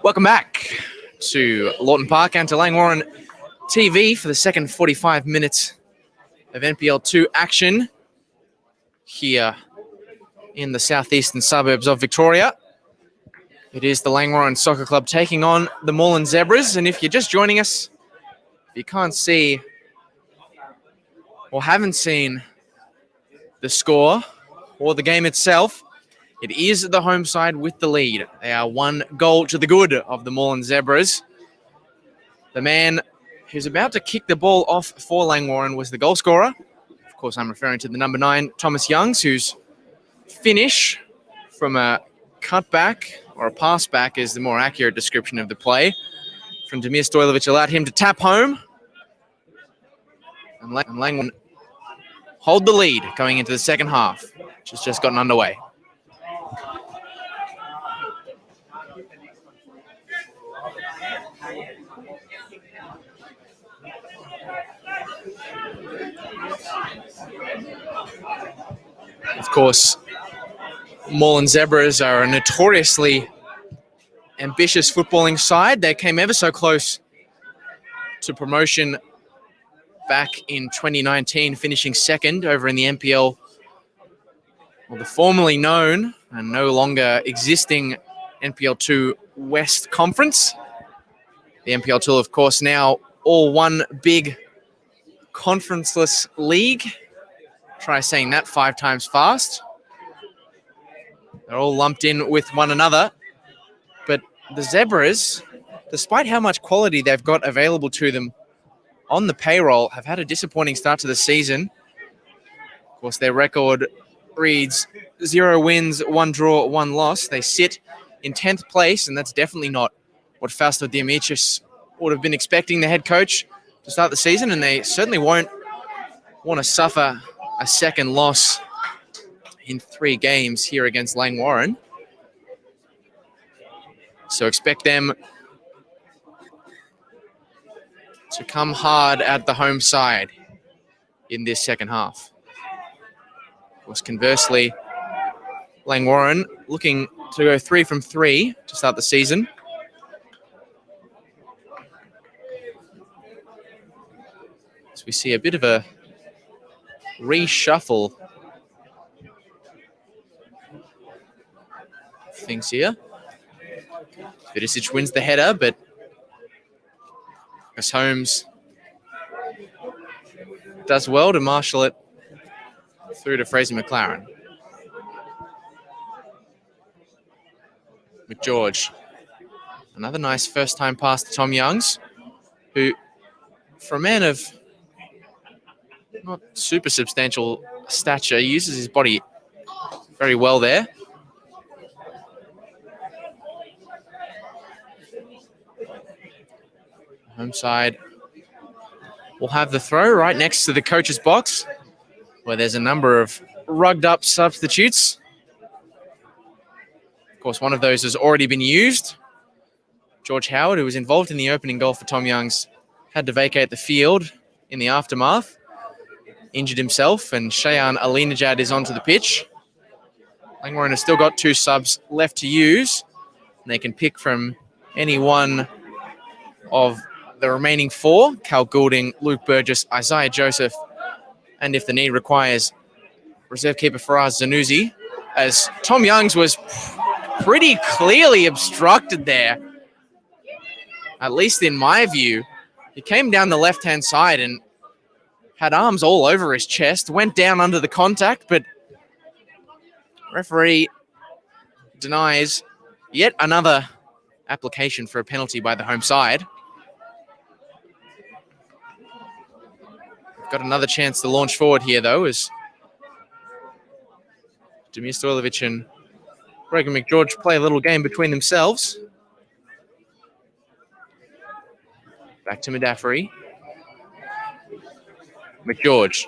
Welcome back to Lawton Park and to Langwarrin TV for the second 45 minutes of NPL2 action here in the southeastern suburbs of Victoria. It is the Langwarrin Soccer Club taking on the Moreland Zebras, and if you're just joining us, if you can't see or haven't seen the score or the game itself, it is the home side with the lead. They are 1 goal to the good of the Moreland Zebras. The man who's about to kick the ball off for Langwarrin was the goal scorer. Of course, I'm referring to the number 9, Thomas Youngs, whose finish from a cutback or a pass back is the more accurate description of the play from Demir Stojlovic allowed him to tap home. And Langwarrin hold the lead going into the second half, which has just gotten underway. Of course, Moreland Zebras are a notoriously ambitious footballing side. They came ever so close to promotion back in 2019, finishing second over in the NPL, or the formerly known and no longer existing NPL2 West Conference. The NPL2, of course, now all one big conferenceless league. Try saying that 5 times fast. They're all lumped in with one another. But the Zebras, despite how much quality they've got available to them on the payroll, have had a disappointing start to the season. Of course, their record reads 0 wins, 1 draw, 1 loss. They sit in 10th place, and that's definitely not what Fausto Dimitris would have been expecting the head coach to start the season, and they certainly won't want to suffer a second loss in 3 games here against Langwarrin. So expect them to come hard at the home side in this second half. Of course, conversely, Langwarrin looking to go 3 from 3 to start the season. So we see a bit of a reshuffle things here. Vidicic wins the header, but Chris Holmes does well to marshal it through to Fraser McLaren. McGeorge. Another nice first-time pass to Tom Youngs, who, for a man of not super substantial stature, uses his body very well there. Home side will have the throw right next to the coach's box, where there's a number of rugged up substitutes. Of course, one of those has already been used. George Howard, who was involved in the opening goal for Tom Youngs, had to vacate the field in the aftermath, injured himself, and Shayan Alinejad is onto the pitch. Langwarrin has still got 2 subs left to use, and they can pick from any one of the remaining 4, Cal Goulding, Luke Burgess, Isaiah Joseph, and if the need requires, reserve keeper Faraz Zanouzi, as Tom Youngs was pretty clearly obstructed there, at least in my view. He came down the left-hand side and had arms all over his chest, went down under the contact, but referee denies yet another application for a penalty by the home side. Got another chance to launch forward here, though, as Demir Stojlovic and Regan McGeorge play a little game between themselves. Back to Madaffery. McGeorge,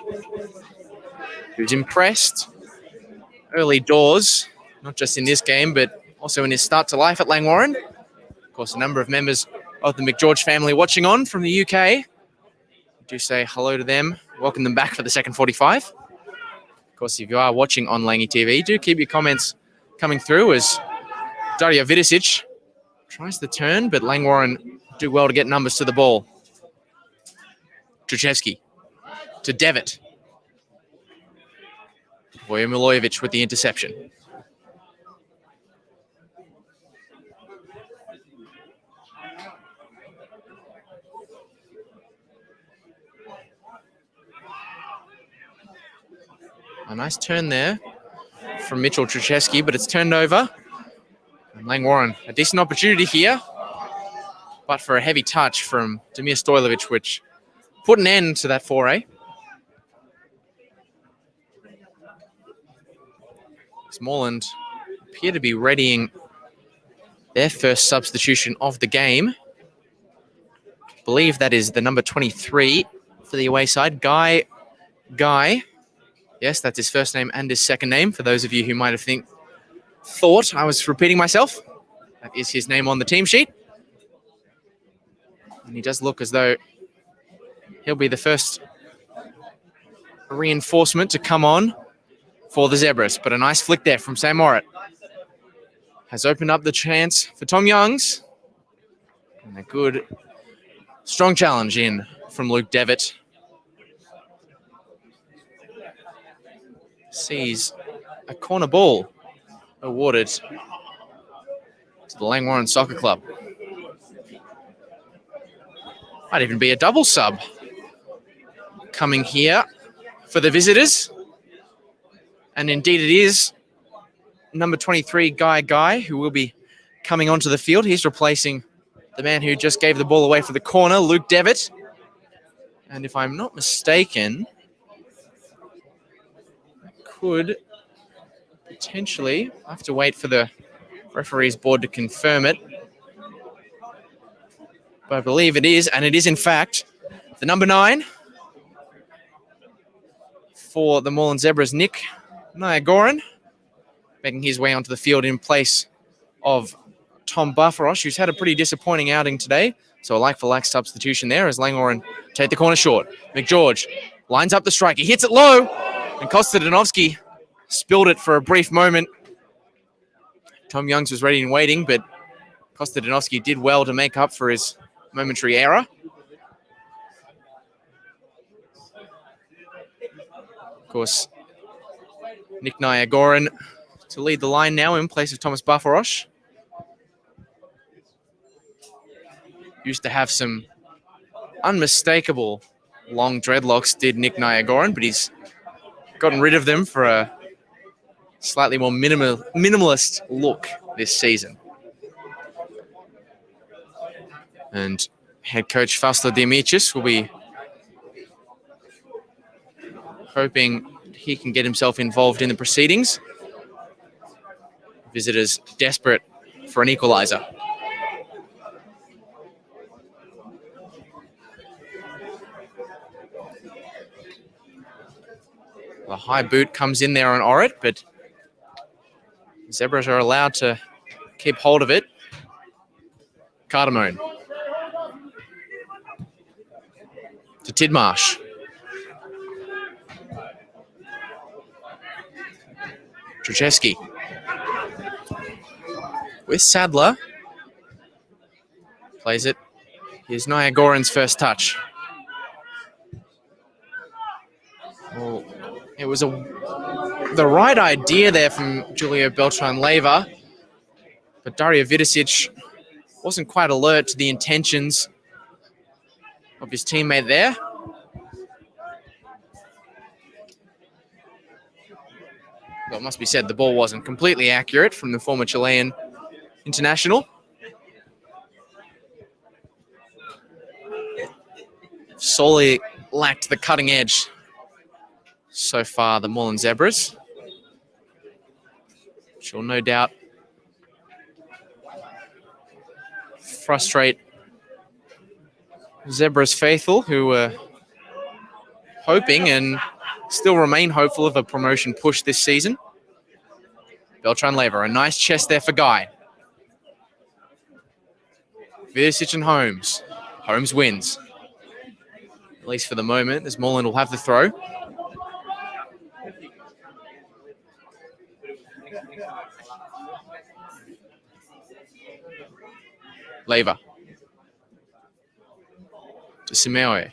who's impressed early doors, not just in this game, but also in his start to life at Langwarrin. Of course, a number of members of the McGeorge family watching on from the UK. Do say hello to them, welcome them back for the second 45. Of course, if you are watching on Langy TV, do keep your comments coming through, as Dario Vidicic Tries the turn, but Langwarrin do well to get numbers to the ball. Truchevski to Devitt. Voja Milojevic with the interception. A nice turn there from Mitchell Truchevski, but it's turned over. And Langwarrin, a decent opportunity here, but for a heavy touch from Damir Stojlovic, which put an end to that foray. Moreland appear to be readying their first substitution of the game. I believe that is the number 23 for the away side, Guy. Yes, that's his first name and his second name, for those of you who might have thought I was repeating myself. That is his name on the team sheet. And he does look as though he'll be the first reinforcement to come on for the Zebras. But a nice flick there from Sam Morritt has opened up the chance for Tom Youngs. And a good, strong challenge in from Luke Devitt. Sees a corner ball awarded to the Langwarrin Soccer Club. Might even be a double sub coming here for the visitors. And indeed it is number 23, Guy, who will be coming onto the field. He's replacing the man who just gave the ball away for the corner, Luke Devitt. And if I'm not mistaken, could potentially, I have to wait for the referees board to confirm it. But I believe it is, and it is in fact the number 9 for the Moreland Zebras, Nick Langwarrin, making his way onto the field in place of Tom Bufferosh, who's had a pretty disappointing outing today. So a like-for-like substitution there as Langwarrin take the corner short. McGeorge lines up the strike. He hits it low, and Kostadinowski spilled it for a brief moment. Tom Youngs was ready and waiting, but Kostadinowski did well to make up for his momentary error. Of course, Nick Langwarrin to lead the line now in place of Thomas Bufferosh. Used to have some unmistakable long dreadlocks, did Nick Langwarrin, but he's gotten rid of them for a slightly more minimalist look this season. And head coach Fausto Dimitrius will be hoping he can get himself involved in the proceedings. Visitors desperate for an equalizer. The high boot comes in there on Orrit, but Zebras are allowed to keep hold of it. Cardamone to Tidmarsh. Truchevski with Sadler. Plays it. Here's Langwarrin's first touch. Well, it was the right idea there from Julio Beltran-Leyva, but Dario Vidicic wasn't quite alert to the intentions of his teammate there. Well, it must be said the ball wasn't completely accurate from the former Chilean international. Solely lacked the cutting edge so far, the Moreland Zebras, which will no doubt frustrate Zebras faithful who were hoping and still remain hopeful of a promotion push this season. Beltran-Leyva, a nice chest there for Guy. Vidicic and Holmes. Holmes wins. At least for the moment, as Moreland will have the throw. Leva. To Simeoe.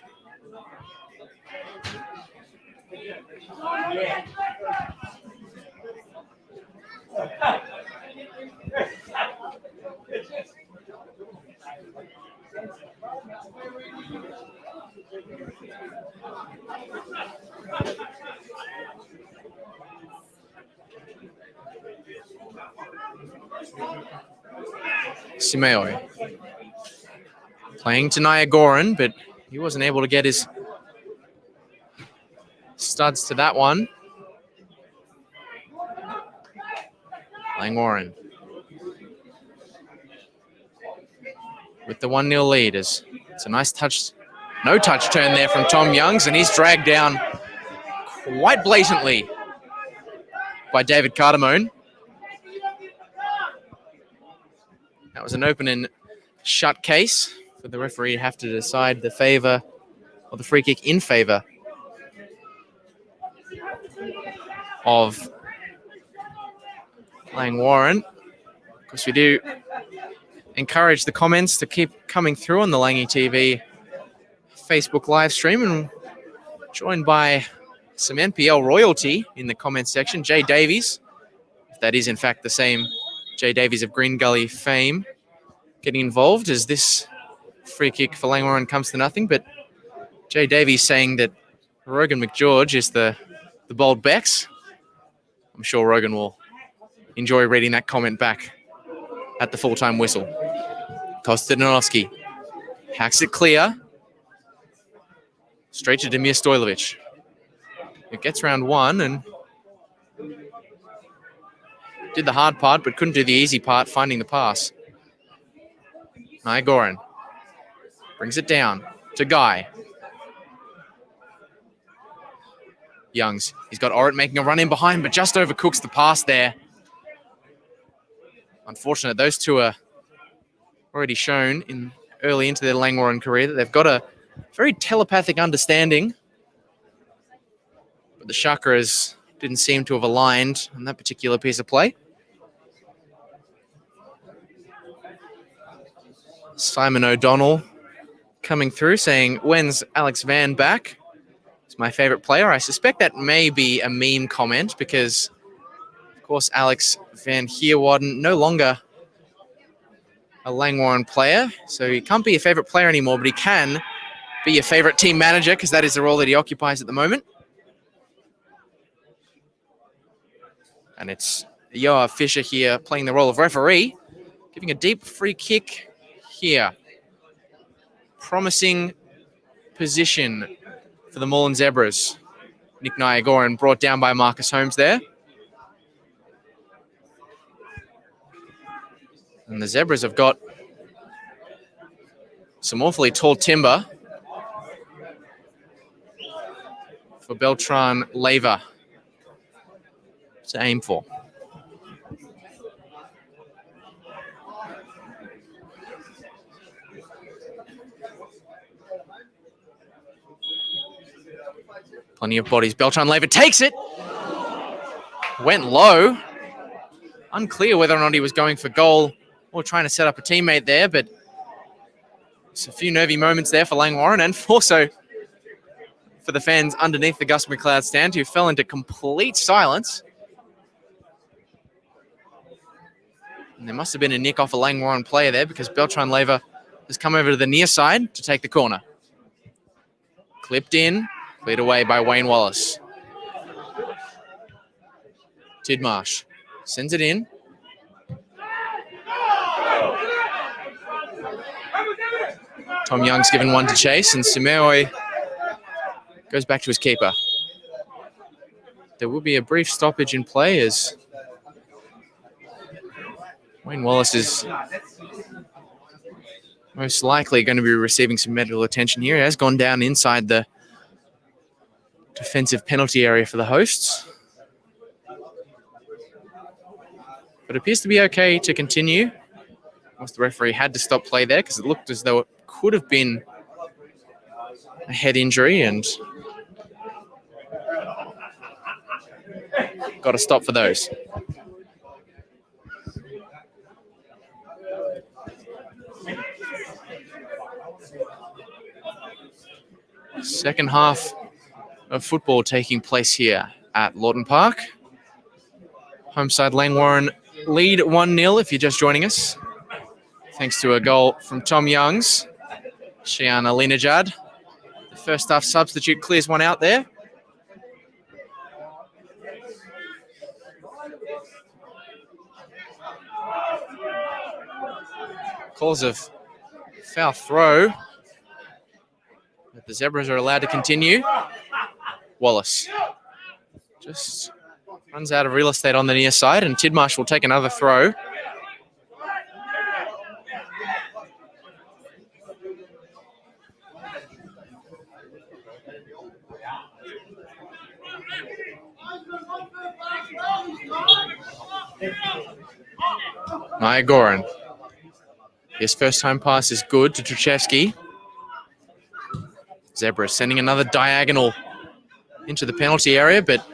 Simeoe. Playing to Langwarrin, but he wasn't able to get his studs to that one. Langwarrin with the 1-0 lead. It's a nice touch, no touch turn there from Tom Youngs, and he's dragged down quite blatantly by David Cardamone. That was an open and shut case for the referee to have to decide the favour or the free kick in favour of Langwarrin. Of course, we do encourage the comments to keep coming through on the Langy TV Facebook live stream, and joined by some NPL royalty in the comments section. Jay Davies, if that is in fact the same Jay Davies of Green Gully fame, getting involved as this free kick for Langwarrin comes to nothing. But Jay Davies saying that Rogan McGeorge is the bold Bex. I'm sure Rogan will enjoy reading that comment back at the full-time whistle. Kostadinowski hacks it clear. Straight to Demir Stojlovic. It gets round one and did the hard part, but couldn't do the easy part, finding the pass. Langwarrin brings it down to Guy. Youngs, he's got Orrit making a run in behind, but just overcooks the pass there. Unfortunate, those two are already shown early into their Langwarrin career that they've got a very telepathic understanding. But the chakras didn't seem to have aligned on that particular piece of play. Simon O'Donnell coming through saying, when's Alex Van back? It's my favorite player. I suspect that may be a meme comment because, of course, Alex Van Heerwaarden no longer a Langwarrin player, so he can't be your favorite player anymore, but he can be your favorite team manager because that is the role that he occupies at the moment. And it's Yoav Fisher here playing the role of referee, giving a deep free kick here. Promising position for the Moreland Zebras. Nick Langwarrin brought down by Marcus Holmes there. And the Zebras have got some awfully tall timber for Beltran Leva to aim for. Plenty of bodies. Beltran Leva takes it. Went low. Unclear whether or not he was going for goal or trying to set up a teammate there, but it's a few nervy moments there for Langwarrin and also for the fans underneath the Gus McLeod stand who fell into complete silence. And there must have been a nick off a Langwarrin player there because Beltran Leva has come over to the near side to take the corner. Clipped in, cleared away by Wayne Wallace. Tidmarsh sends it in. Tom Young's given one to chase, and Simeoe goes back to his keeper. There will be a brief stoppage in play as Wayne Wallace is most likely going to be receiving some medical attention here. He has gone down inside the defensive penalty area for the hosts. But it appears to be okay to continue. Of course, the referee had to stop play there because it looked as though it could have been a head injury and got to stop for those. Second half of football taking place here at Lawton Park. Home side Langwarrin lead 1-0 if you're just joining us. Thanks to a goal from Tom Youngs. Shiana Linajad, the first half substitute, clears one out there. Calls of foul throw. But the Zebras are allowed to continue. Wallace just runs out of real estate on the near side, and Tidmarsh will take another throw. Langwarrin. His first time pass is good to Truchevsky. Zebra sending another diagonal into the penalty area, but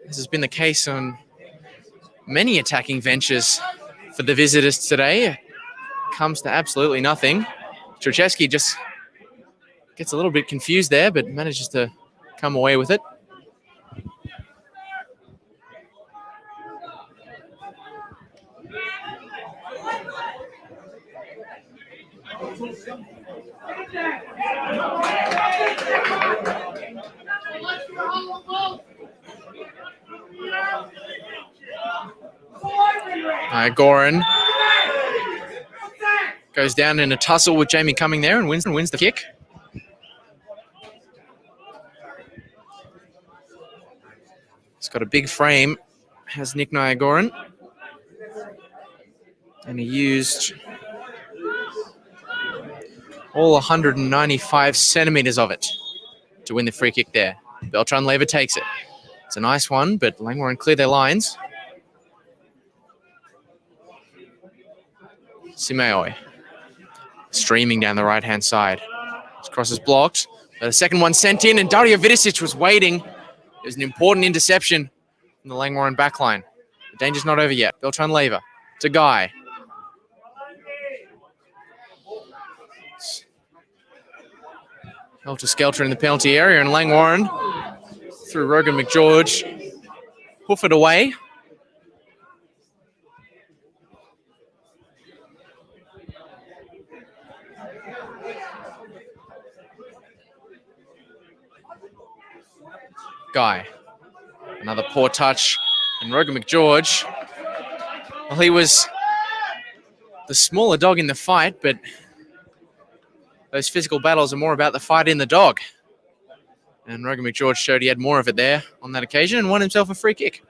this has been the case on many attacking ventures for the visitors today. Comes to absolutely nothing. Truchevsky just gets a little bit confused there, but manages to come away with it. Langwarrin goes down in a tussle with Jamie Cumming there and wins the kick. He's got a big frame, has Nick Langwarrin. And he used all 195 centimetres of it to win the free kick there. Beltran-Leyva takes it. It's a nice one, but Langwarrin clear their lines. Simeoi streaming down the right-hand side. His cross is blocked. The second one sent in, and Dario Vidicic was waiting. It was an important interception from the Langwarrin backline. The danger's not over yet. Beltran-Leyva to Guy. Helter-skelter in the penalty area, and Langwarrin through Rogan McGeorge. Hoof it away. Guy. Another poor touch. And Rogan McGeorge, well, he was the smaller dog in the fight, but those physical battles are more about the fight in the dog. And Rogan McGeorge showed he had more of it there on that occasion and won himself a free kick.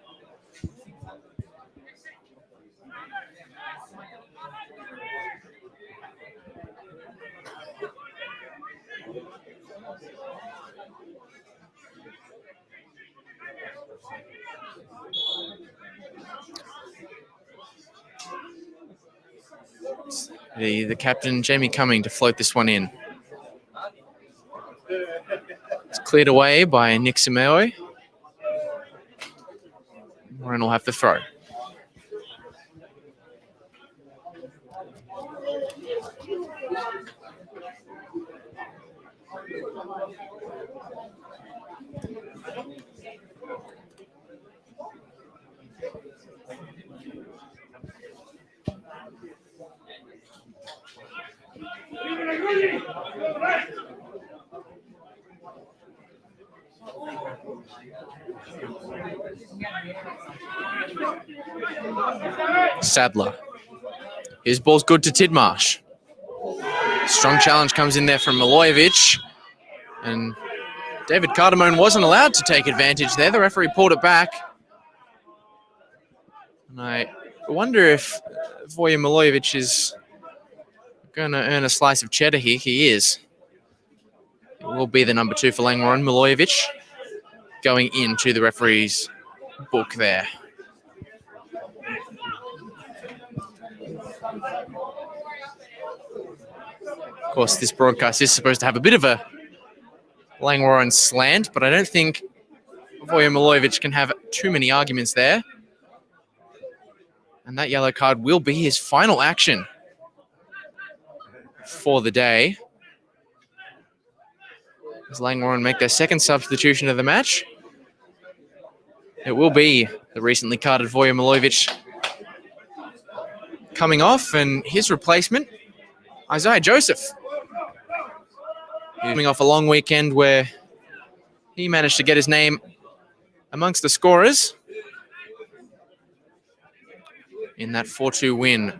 The captain, Jamie Cumming, to float this one in. It's cleared away by Nick Simeoi. Moreland will have to throw. Sadler. His ball's good to Tidmarsh. Strong challenge comes in there from Milojevic. And David Cardamone wasn't allowed to take advantage there. The referee pulled it back. And I wonder if Voja Milojevic is going to earn a slice of cheddar here. He is. It will be the number 2 for Langwarrin, Milojevic, going into the referee's book there. Of course, this broadcast is supposed to have a bit of a Langwarrin slant, but I don't think Voja Milojevic can have too many arguments there. And that yellow card will be his final action for the day. as Langwarrin make their second substitution of the match. It will be the recently carded Voja Milojevic coming off, and his replacement, Isaiah Joseph. Coming off a long weekend where he managed to get his name amongst the scorers in that 4-2 win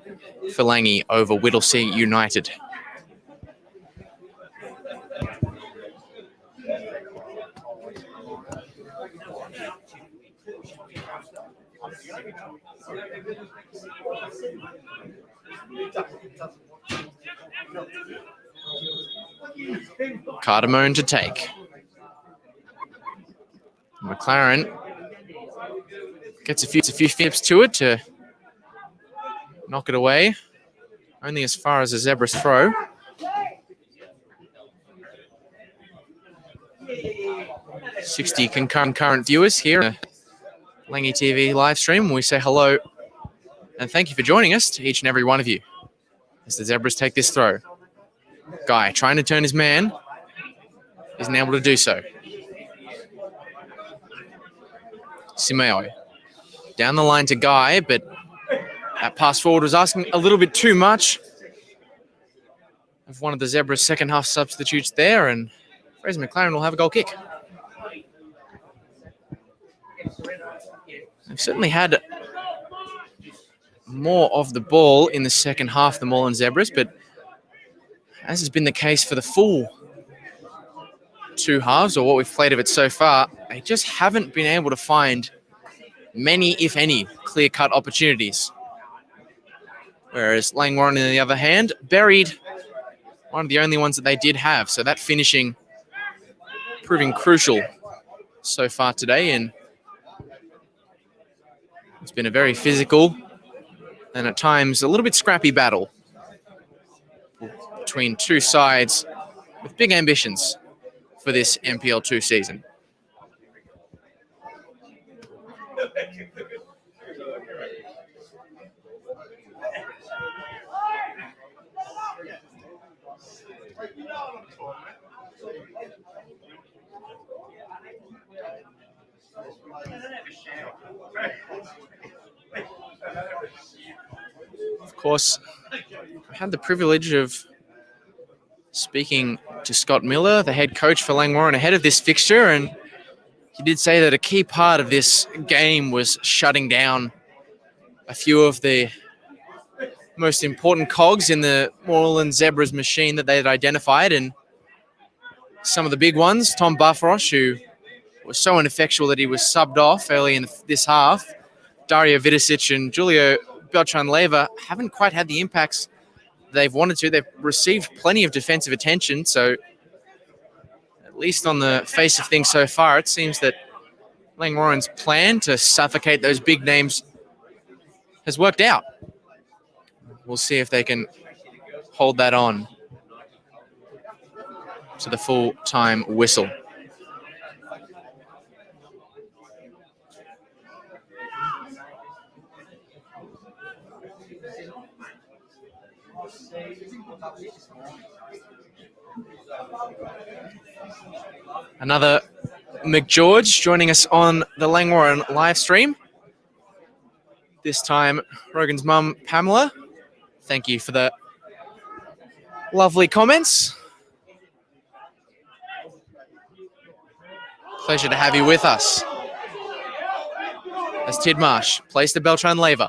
for Langy over Whittlesea United. Cardamone to take. McLaren gets a few fips to it to knock it away. Only as far as a Zebra's throw. "60 concurrent viewers here on the Langy TV live stream. We say hello and thank you for joining us, to each and every one of you, as the Zebras take this throw. Guy trying to turn his man, isn't able to do so. Simeo down the line to Guy, but that pass forward was asking a little bit too much of one of the Zebras' second half substitutes there, and Fraser McLaren will have a goal kick. They've certainly had more of the ball in the second half, the Moreland Zebras, but as has been the case for the full two halves, or what we've played of it so far, they just haven't been able to find many, if any, clear-cut opportunities. Whereas Langwarrin, on the other hand, buried one of the only ones that they did have. So that finishing proving crucial so far today, and it's been a very physical and at times a little bit scrappy battle between two sides with big ambitions for this NPL2 season. Of course, I had the privilege of speaking to Scott Miller, the head coach for Langwarrin, ahead of this fixture, and he did say that a key part of this game was shutting down a few of the most important cogs in the Moreland Zebras machine that they had identified, and some of the big ones, Tom Buffrosh, who was so ineffectual that he was subbed off early in this half, Dario Vidicic and Julio Beltran-Leyva haven't quite had the impacts they've wanted to. They've received plenty of defensive attention, so at least on the face of things so far, it seems that Langwarrin's plan to suffocate those big names has worked out. We'll see if they can hold that on to the full-time whistle. Another McGeorge joining us on the Langwarrin live stream. This time, Rogan's mum, Pamela. Thank you for the lovely comments. Pleasure to have you with us. As Tidmarsh plays to Beltran-Leyva.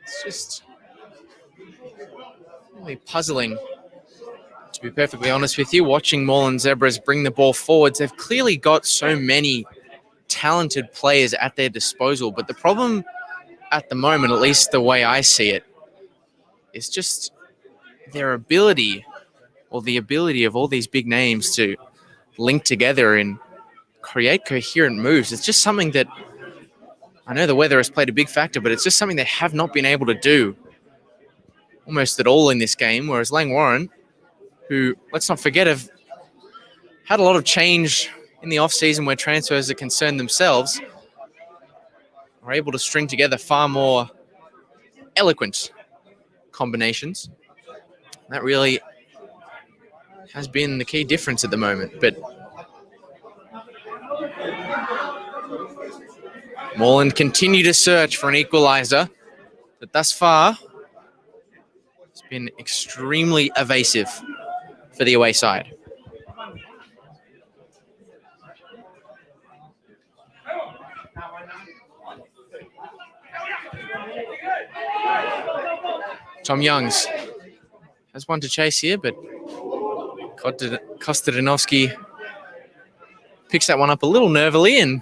It's just really puzzling, to be perfectly honest with you, watching Moreland Zebras bring the ball forwards. They've clearly got so many talented players at their disposal, but the problem at the moment, at least the way I see it, is just their ability, or the ability of all these big names to link together and create coherent moves. It's just something that, I know the weather has played a big factor, but it's just something they have not been able to do almost at all in this game, whereas Langwarrin, who, let's not forget, have had a lot of change in the off-season where transfers are concerned themselves, are able to string together far more eloquent combinations. That really has been the key difference at the moment. But Moreland continue to search for an equaliser, but thus far it's been extremely evasive for the away side. Tom Youngs has one to chase here, but Kostadinovsky picks that one up a little nervily and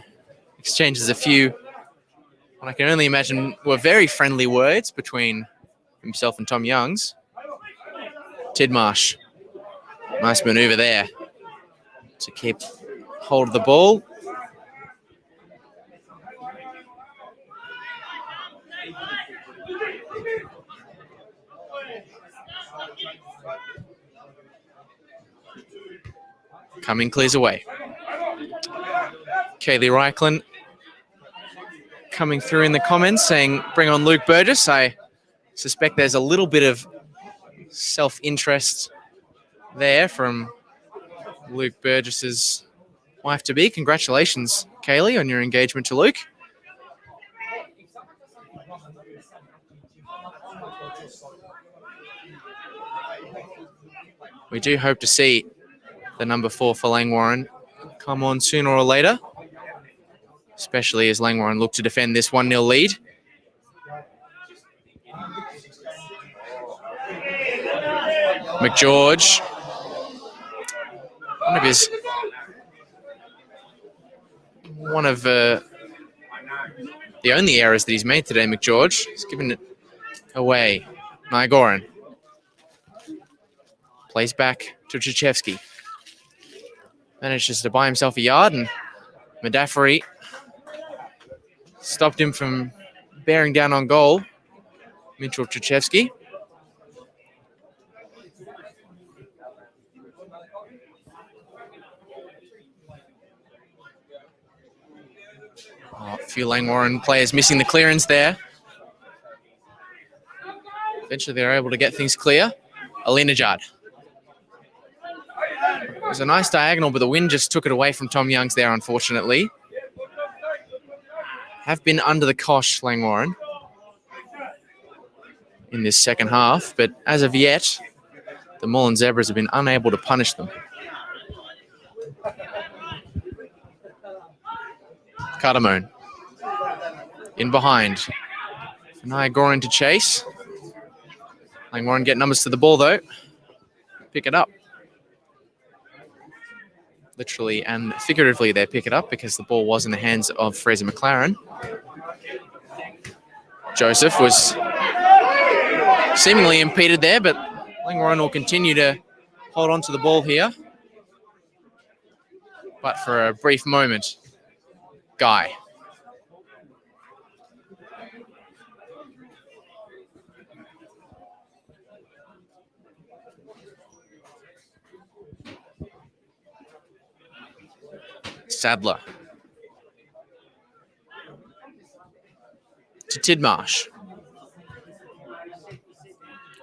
exchanges a few, what I can only imagine were very friendly words between himself and Tom Youngs. Tidmarsh, nice manoeuvre there to keep hold of the ball. Cumming clears away. Kaylee Reichlin coming through in the comments saying, bring on Luke Burgess. I suspect there's a little bit of self-interest there from Luke Burgess's wife-to-be. Congratulations, Kaylee, on your engagement to Luke. We do hope to see the number 4 for Langwarrin come on sooner or later, especially as Langwarrin look to defend this 1-0 lead. McGeorge, one of the only errors that he's made today, McGeorge. He's given it away. Langwarrin plays back to Krzyzewski. Manages to buy himself a yard, and Madaffery stopped him from bearing down on goal. Mitchell Krzyzewski. A few Langwarrin players missing the clearance there. Eventually they're able to get things clear. Alinejad. It was a nice diagonal, but the wind just took it away from Tom Youngs there, unfortunately. Have been under the cosh, Langwarrin, in this second half, but as of yet, the Moreland Zebras have been unable to punish them. Cardamone in behind. Langwarrin to chase. Langwarrin get numbers to the ball, though. Pick it up. Literally and figuratively, they pick it up because the ball was in the hands of Fraser McLaren. Joseph was seemingly impeded there, but Langwarrin will continue to hold on to the ball here. But for a brief moment, Guy. Sadler. To Tidmarsh.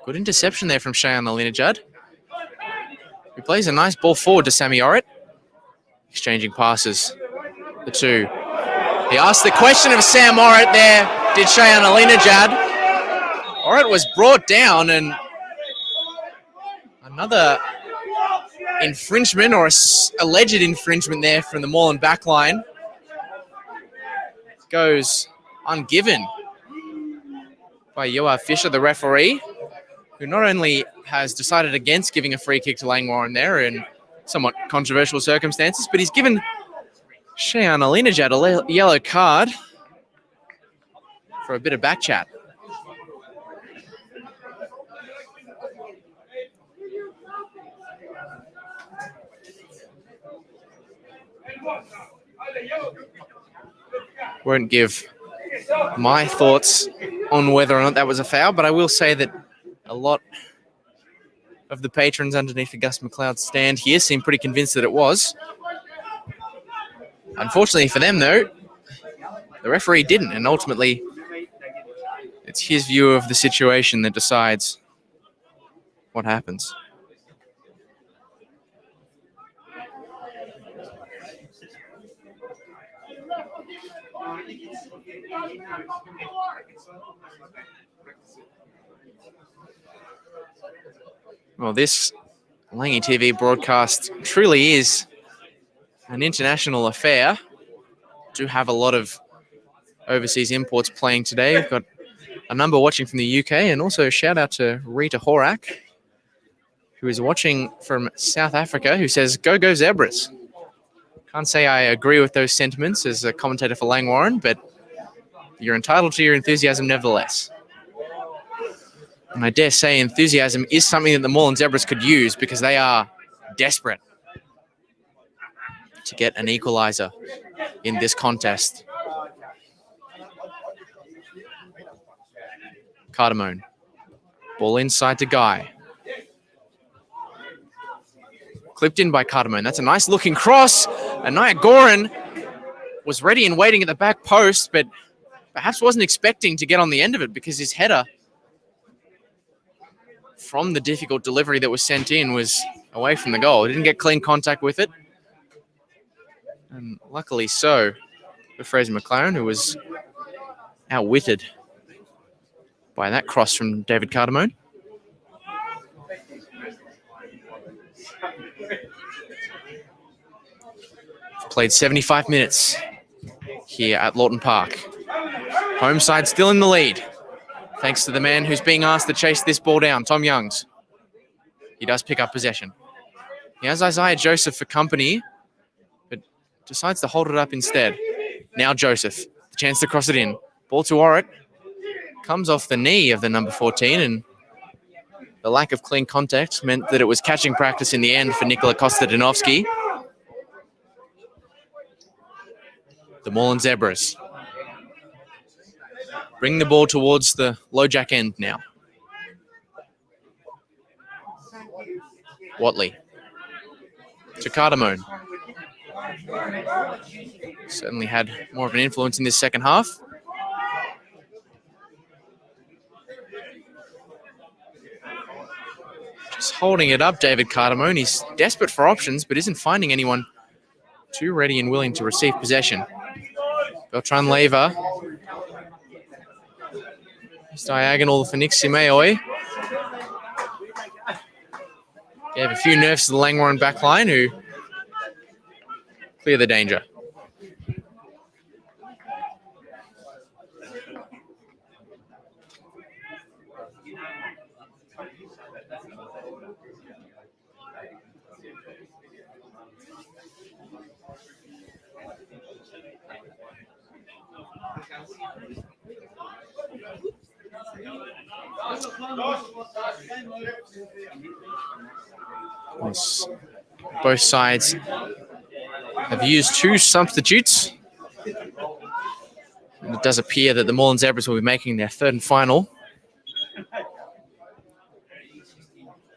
Good interception there from Cheyenne Alinejad. He plays a nice ball forward to Sammy Orrit. Exchanging passes. The two. He asked the question of Sam Orrit there. Did Cheyenne Alinejad. Orrit was brought down, and another infringement or alleged infringement there from the Moreland backline goes ungiven by Yoav Fisher, the referee, who not only has decided against giving a free kick to Langwarrin there in somewhat controversial circumstances, but he's given Cheyenne Alinejad a yellow card for a bit of back chat. Won't give my thoughts on whether or not that was a foul, but I will say that a lot of the patrons underneath the Gus McLeod stand here seem pretty convinced that it was. Unfortunately for them, though, the referee didn't, and ultimately it's his view of the situation that decides what happens. Well, this Langy TV broadcast truly is an international affair. Do have a lot of overseas imports playing today. We've got a number watching from the UK, and also a shout out to Rita Horak, who is watching from South Africa, who says, "Go, go Zebras." Can't say I agree with those sentiments as a commentator for Langwarrin, but you're entitled to your enthusiasm nevertheless. And I dare say enthusiasm is something that the Moreland Zebras could use, because they are desperate to get an equaliser in this contest. Cardamone. Ball inside to Guy. Clipped in by Cardamone. That's a nice looking cross. And Langwarrin was ready and waiting at the back post, but perhaps wasn't expecting to get on the end of it, because his header from the difficult delivery that was sent in was away from the goal. He didn't get clean contact with it. And luckily so for Fraser McLaren, who was outwitted by that cross from David Cardamone. Played 75 minutes here at Lawton Park. Home side still in the lead, thanks to the man who's being asked to chase this ball down, Tom Youngs. He does pick up possession. He has Isaiah Joseph for company, but decides to hold it up instead. Now Joseph, the chance to cross it in. Ball to Warwick. Comes off the knee of the number 14, and the lack of clean contact meant that it was catching practice in the end for Nikola Kostadinovsky. The Moreland Zebras bring the ball towards the low jack end now. Watley to Cardamone. Certainly had more of an influence in this second half. Just holding it up, David Cardamone. He's desperate for options, but isn't finding anyone too ready and willing to receive possession. Beltran Leva. It's diagonal for Nick Simeoi. Gave a few nerves to the Langwarrin backline, who clear the danger. Both sides have used two substitutes. And it does appear that the Moreland Zebras will be making their third and final.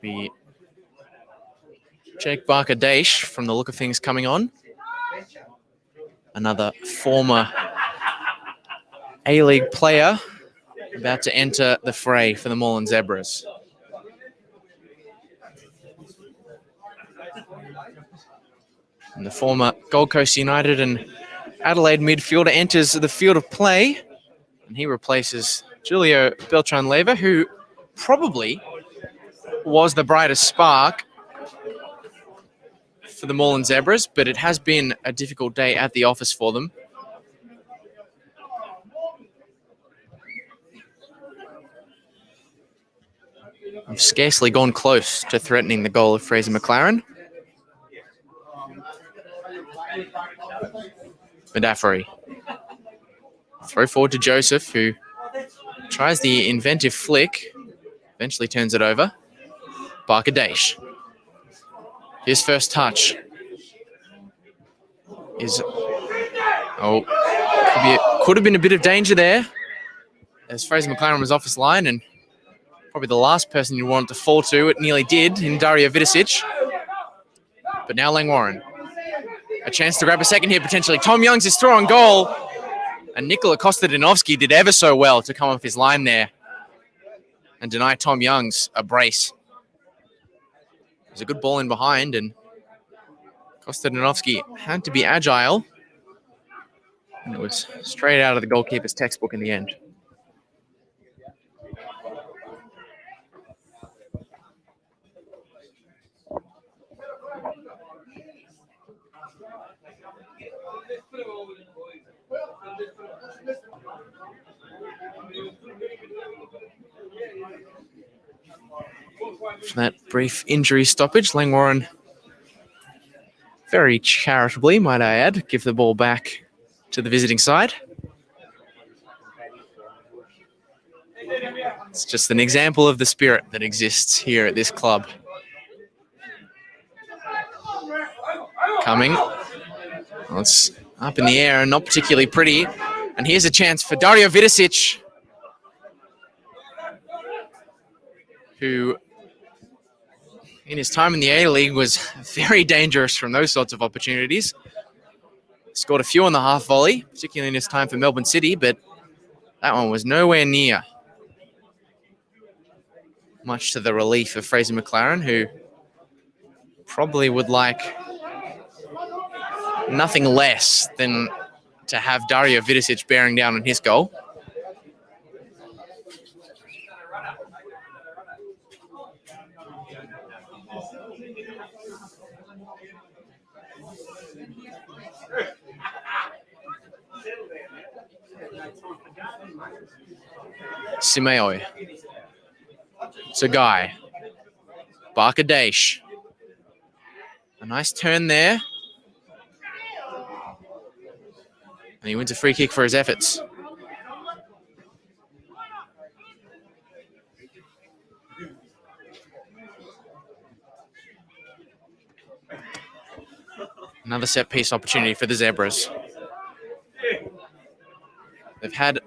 The Jake Barker-Daish, from the look of things, coming on. Another former A-League player about to enter the fray for the Moreland Zebras. And the former Gold Coast United and Adelaide midfielder enters the field of play, and he replaces Julio Beltran-Leva, who probably was the brightest spark for the Moreland Zebras, but it has been a difficult day at the office for them. I've scarcely gone close to threatening the goal of Fraser McLaren. Madafari. Throw forward to Joseph, who tries the inventive flick, eventually turns it over. Barker-Daish. His first touch is... could have been a bit of danger there, as Fraser McLaren was off his line, and probably the last person you want to fall to. It nearly did in Dario Vidicic. But now Langwarrin. A chance to grab a second here, potentially. Tom Youngs is throw on goal. And Nikola Kostadinovsky did ever so well to come off his line there and deny Tom Young's a brace. It was a good ball in behind, and Kostadinovsky had to be agile. And it was straight out of the goalkeeper's textbook in the end. For that brief injury stoppage, Langwarrin, very charitably, might I add, give the ball back to the visiting side. It's just an example of the spirit that exists here at this club. Coming. Well, it's up in the air and not particularly pretty. And here's a chance for Dario Vidicic, who in his time in the A-League was very dangerous from those sorts of opportunities. Scored a few on the half volley, particularly in his time for Melbourne City, but that one was nowhere near. Much to the relief of Fraser McLaren, who probably would like nothing less than to have Dario Vidicic bearing down on his goal. Simeoi. Sagai. Barkadesh. A nice turn there. And he wins a free kick for his efforts. Another set-piece opportunity for the Zebras. They've had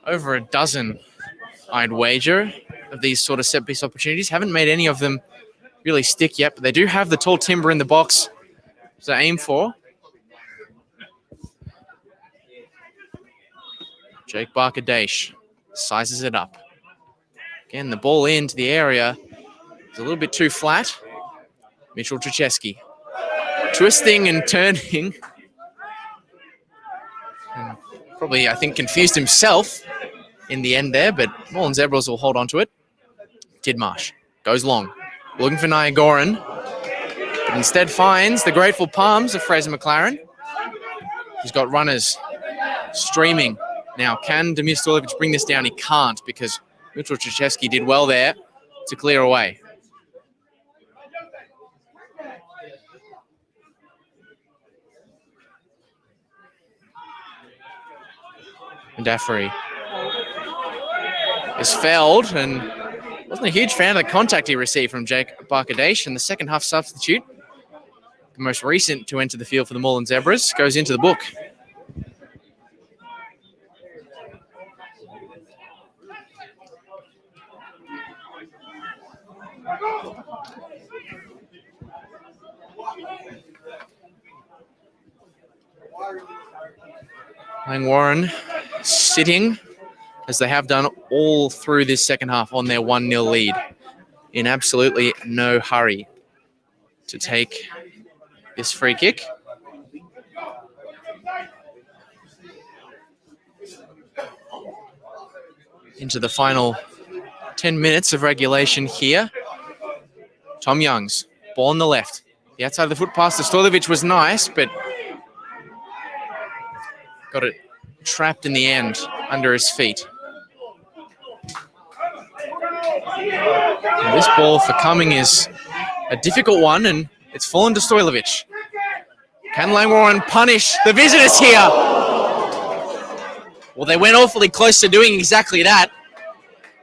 over a dozen, I'd wager, of these sort of set-piece opportunities. Haven't made any of them really stick yet, but they do have the tall timber in the box to aim for. Jake Barkadesh sizes it up. Again, the ball into the area is a little bit too flat. Mitchell Trzeski twisting and turning. And probably, I think, confused himself in the end there, but Moreland Zebras will hold on to it. Tidmarsh goes long, looking for Langwarrin, but instead finds the grateful palms of Fraser McLaren. He's got runners streaming. Now, can Demir Stolivic bring this down? He can't, because Mitchell Trzeski did well there to clear away. And Daffrey is fouled, and wasn't a huge fan of the contact he received from Jake Barkadesh. And the second half substitute, the most recent to enter the field for the Moreland Zebras, goes into the book. Langwarrin sitting, as they have done all through this second half, on their 1-0 lead, in absolutely no hurry to take this free kick. Into the final 10 minutes of regulation here. Tom Youngs, ball on the left. The outside of the foot pass to Stolivic was nice, but got it trapped in the end under his feet. And this ball for Cumming is a difficult one, and it's fallen to Stolivic. Can Langwarrin punish the visitors here? Well, they went awfully close to doing exactly that.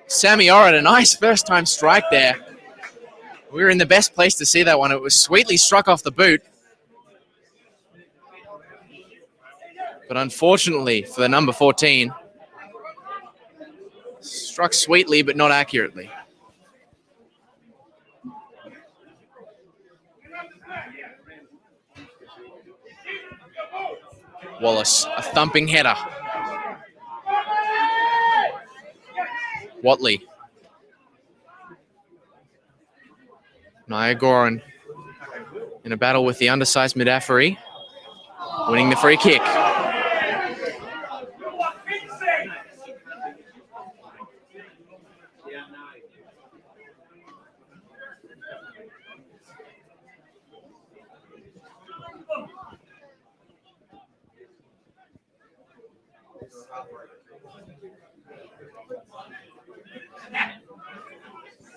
Sammy Orr had a nice first-time strike there. We were in the best place to see that one. It was sweetly struck off the boot. But unfortunately for the number 14, struck sweetly but not accurately. Wallace, a thumping header. Watley. Langwarrin in a battle with the undersized Medaffery, winning the free kick.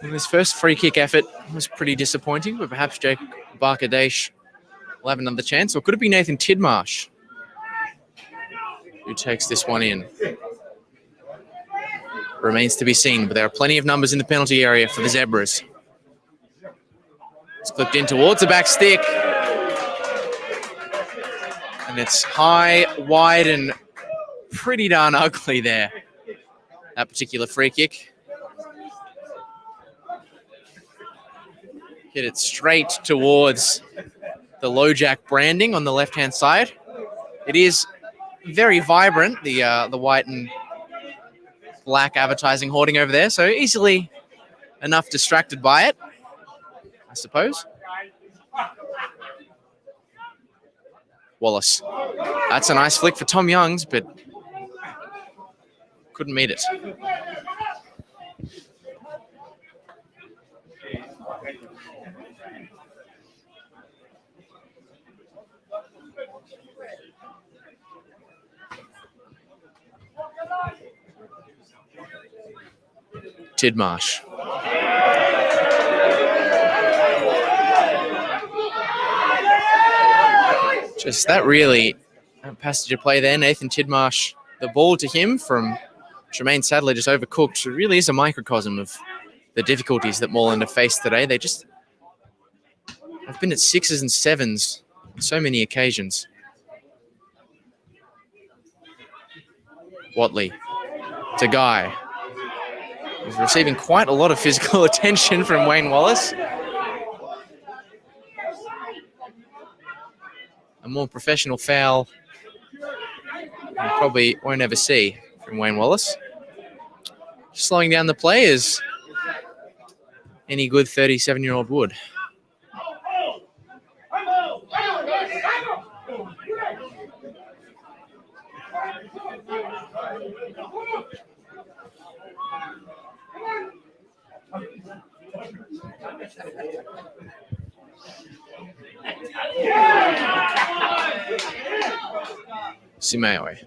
And his first free kick effort was pretty disappointing, but perhaps Jake Barkadesh will have another chance. Or could it be Nathan Tidmarsh who takes this one in? Remains to be seen, but there are plenty of numbers in the penalty area for the Zebras. It's clipped in towards the back stick. And it's high, wide, and pretty darn ugly there. That particular free kick. Hit it straight towards the low jack branding on the left-hand side. It is very vibrant, the white and black advertising hoarding over there, so easily enough distracted by it, I suppose. Wallace. That's a nice flick for Tom Youngs, but couldn't meet it. Tidmarsh. Just that really passage of play there. Nathan Tidmarsh, the ball to him from Tremaine Sadler just overcooked. It really is a microcosm of the difficulties that Moreland have faced today. They just have been at 6s and 7s on so many occasions. Watley to Guy. He's receiving quite a lot of physical attention from Wayne Wallace. A more professional foul you probably won't ever see from Wayne Wallace. Slowing down the play as any good 37-year-old would. Simeoe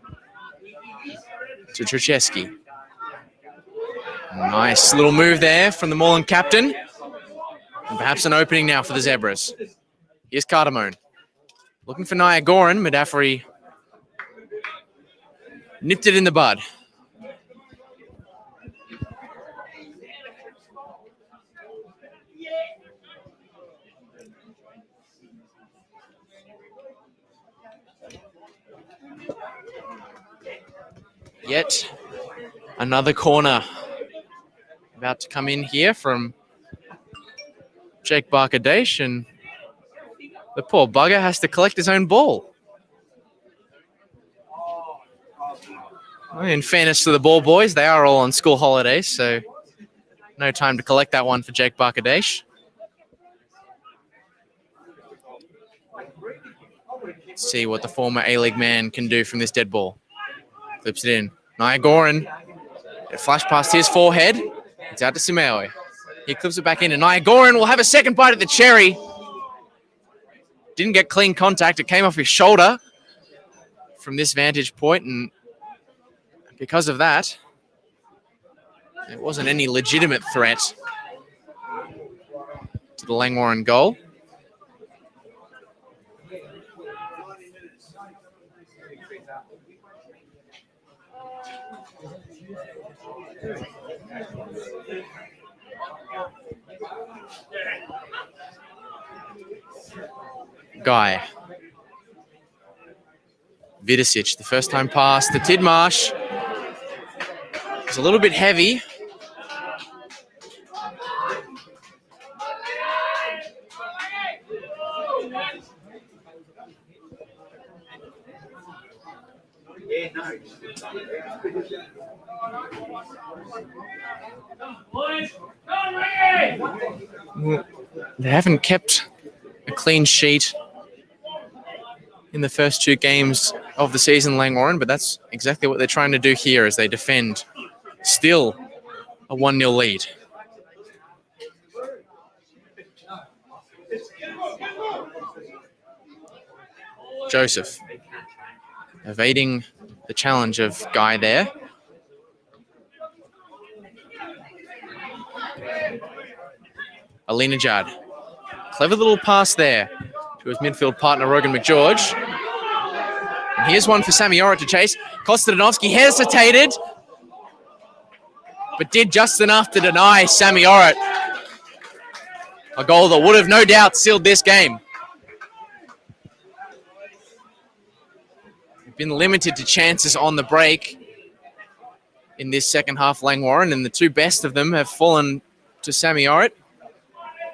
to Trucheski. Nice little move there from the Moreland captain. And perhaps an opening now for the Zebras. Here's Cardamone. Looking for Langwarrin. Medaffery nipped it in the bud. Yet another corner about to come in here from Jake Barkadesh, and the poor bugger has to collect his own ball. In fairness to the ball boys, they are all on school holidays, so no time to collect that one for Jake Barkadesh. Let's see what the former A-League man can do from this dead ball. Clips it in. Langwarrin. It flashed past his forehead. It's out to Simeoe. He clips it back in, and Langwarrin will have a second bite at the cherry. Didn't get clean contact. It came off his shoulder from this vantage point, and because of that, it wasn't any legitimate threat to the Langwarrin goal. Guy. Vidicic, the first time pass to Tidmarsh. It's a little bit heavy. They haven't kept a clean sheet in the first 2 games of the season, Langwarrin, but that's exactly what they're trying to do here as they defend still a 1-0 lead. Joseph evading the challenge of Guy there. Alina Judd. Clever little pass there to his midfield partner, Rogan McGeorge. And here's one for Sammy Orrit to chase. Kostadinowski hesitated, but did just enough to deny Sammy Orrit a goal that would have no doubt sealed this game. We've been limited to chances on the break in this second half, Langwarrin, and the 2 best of them have fallen to Sammy Orrit.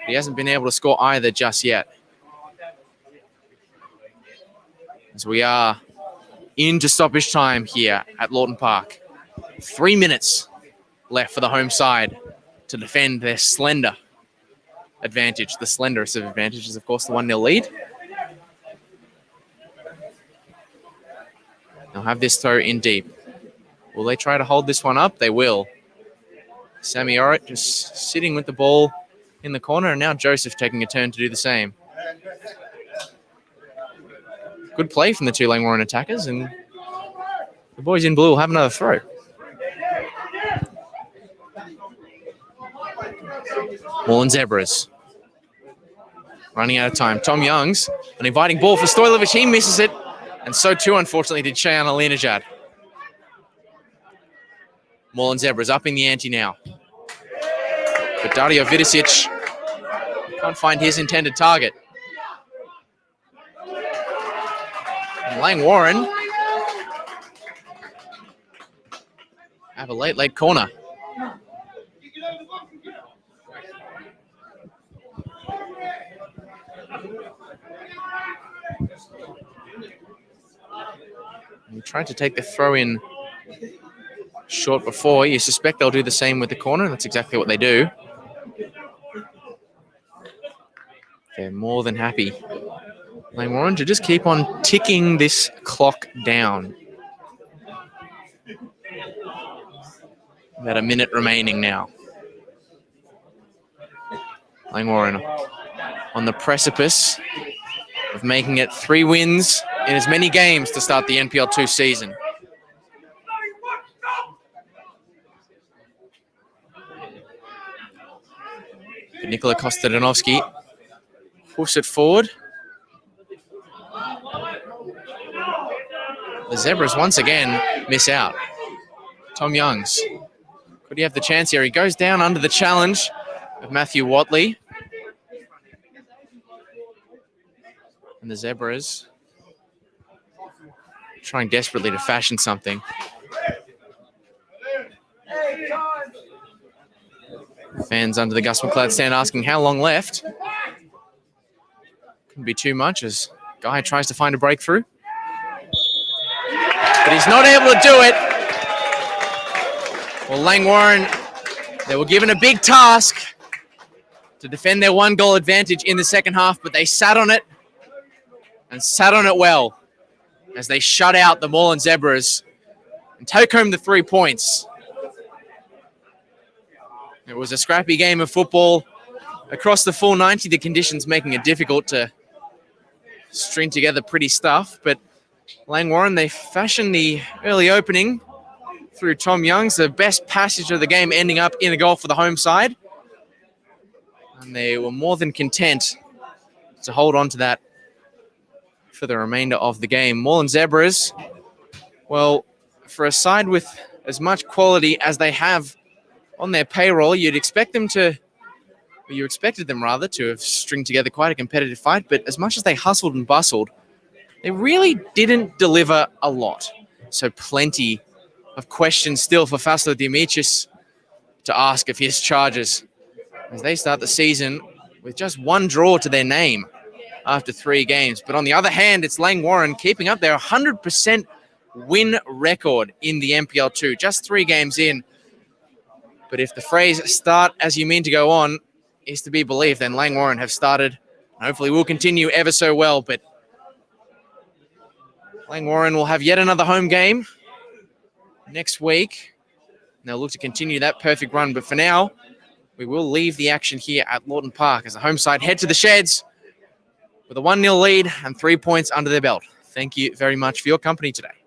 He hasn't been able to score either just yet. As we are into stoppage time here at Lawton Park. 3 minutes left for the home side to defend their slender advantage. The slenderest of advantages is, of course, the 1-0 lead. They'll have this throw in deep. Will they try to hold this one up? They will. Sammy Orrit just sitting with the ball in the corner, and now Joseph taking a turn to do the same. Good play from the 2 Langwarrin attackers, and the boys in blue will have another throw. Moreland Zebras running out of time. Tom Youngs, an inviting ball for Stojlovic. He misses it, and so too, unfortunately, did Shayan Alinajad. Moreland Zebras upping the ante now. But Dario Vidicic can't find his intended target. And Langwarrin have a late corner. We tried to take the throw in short before. You suspect they'll do the same with the corner, and that's exactly what they do. They're more than happy, Langwarrin, to just keep on ticking this clock down. About a minute remaining now. Langwarrin on the precipice of making it 3 wins in as many games to start the NPL2 season. Nikola Kostadinowski push it forward. The Zebras once again miss out. Tom Youngs. Could he have the chance here? He goes down under the challenge of Matthew Watley. And the Zebras trying desperately to fashion something. Fans under the Gus McLeod stand asking how long left. Couldn't be too much as Guy tries to find a breakthrough. But he's not able to do it. Well, Langwarrin, they were given a big task to defend their 1-goal advantage in the second half, but they sat on it and sat on it well as they shut out the Moreland Zebras and take home the 3 points. It was a scrappy game of football across the full 90, the conditions making it difficult to string together pretty stuff, but Langwarrin, they fashioned the early opening through Tom Youngs, the best passage of the game, ending up in a goal for the home side. And they were more than content to hold on to that for the remainder of the game. Moreland Zebras, well, for a side with as much quality as they have on their payroll, you expected them to have stringed together quite a competitive fight, but as much as they hustled and bustled, they really didn't deliver a lot. So plenty of questions still for Faslo Dimitrius to ask of his Chargers as they start the season with just 1 draw to their name after 3 games. But on the other hand, it's Langwarrin keeping up their 100% win record in the NPL2. Just 3 games in. But if the phrase "start as you mean to go on" is to be believed, then Langwarrin have started. Hopefully will continue ever so well. But Langwarrin will have yet another home game next week. And they'll look to continue that perfect run. But for now, we will leave the action here at Lawton Park as the home side head to the sheds with a 1-0 lead and 3 points under their belt. Thank you very much for your company today.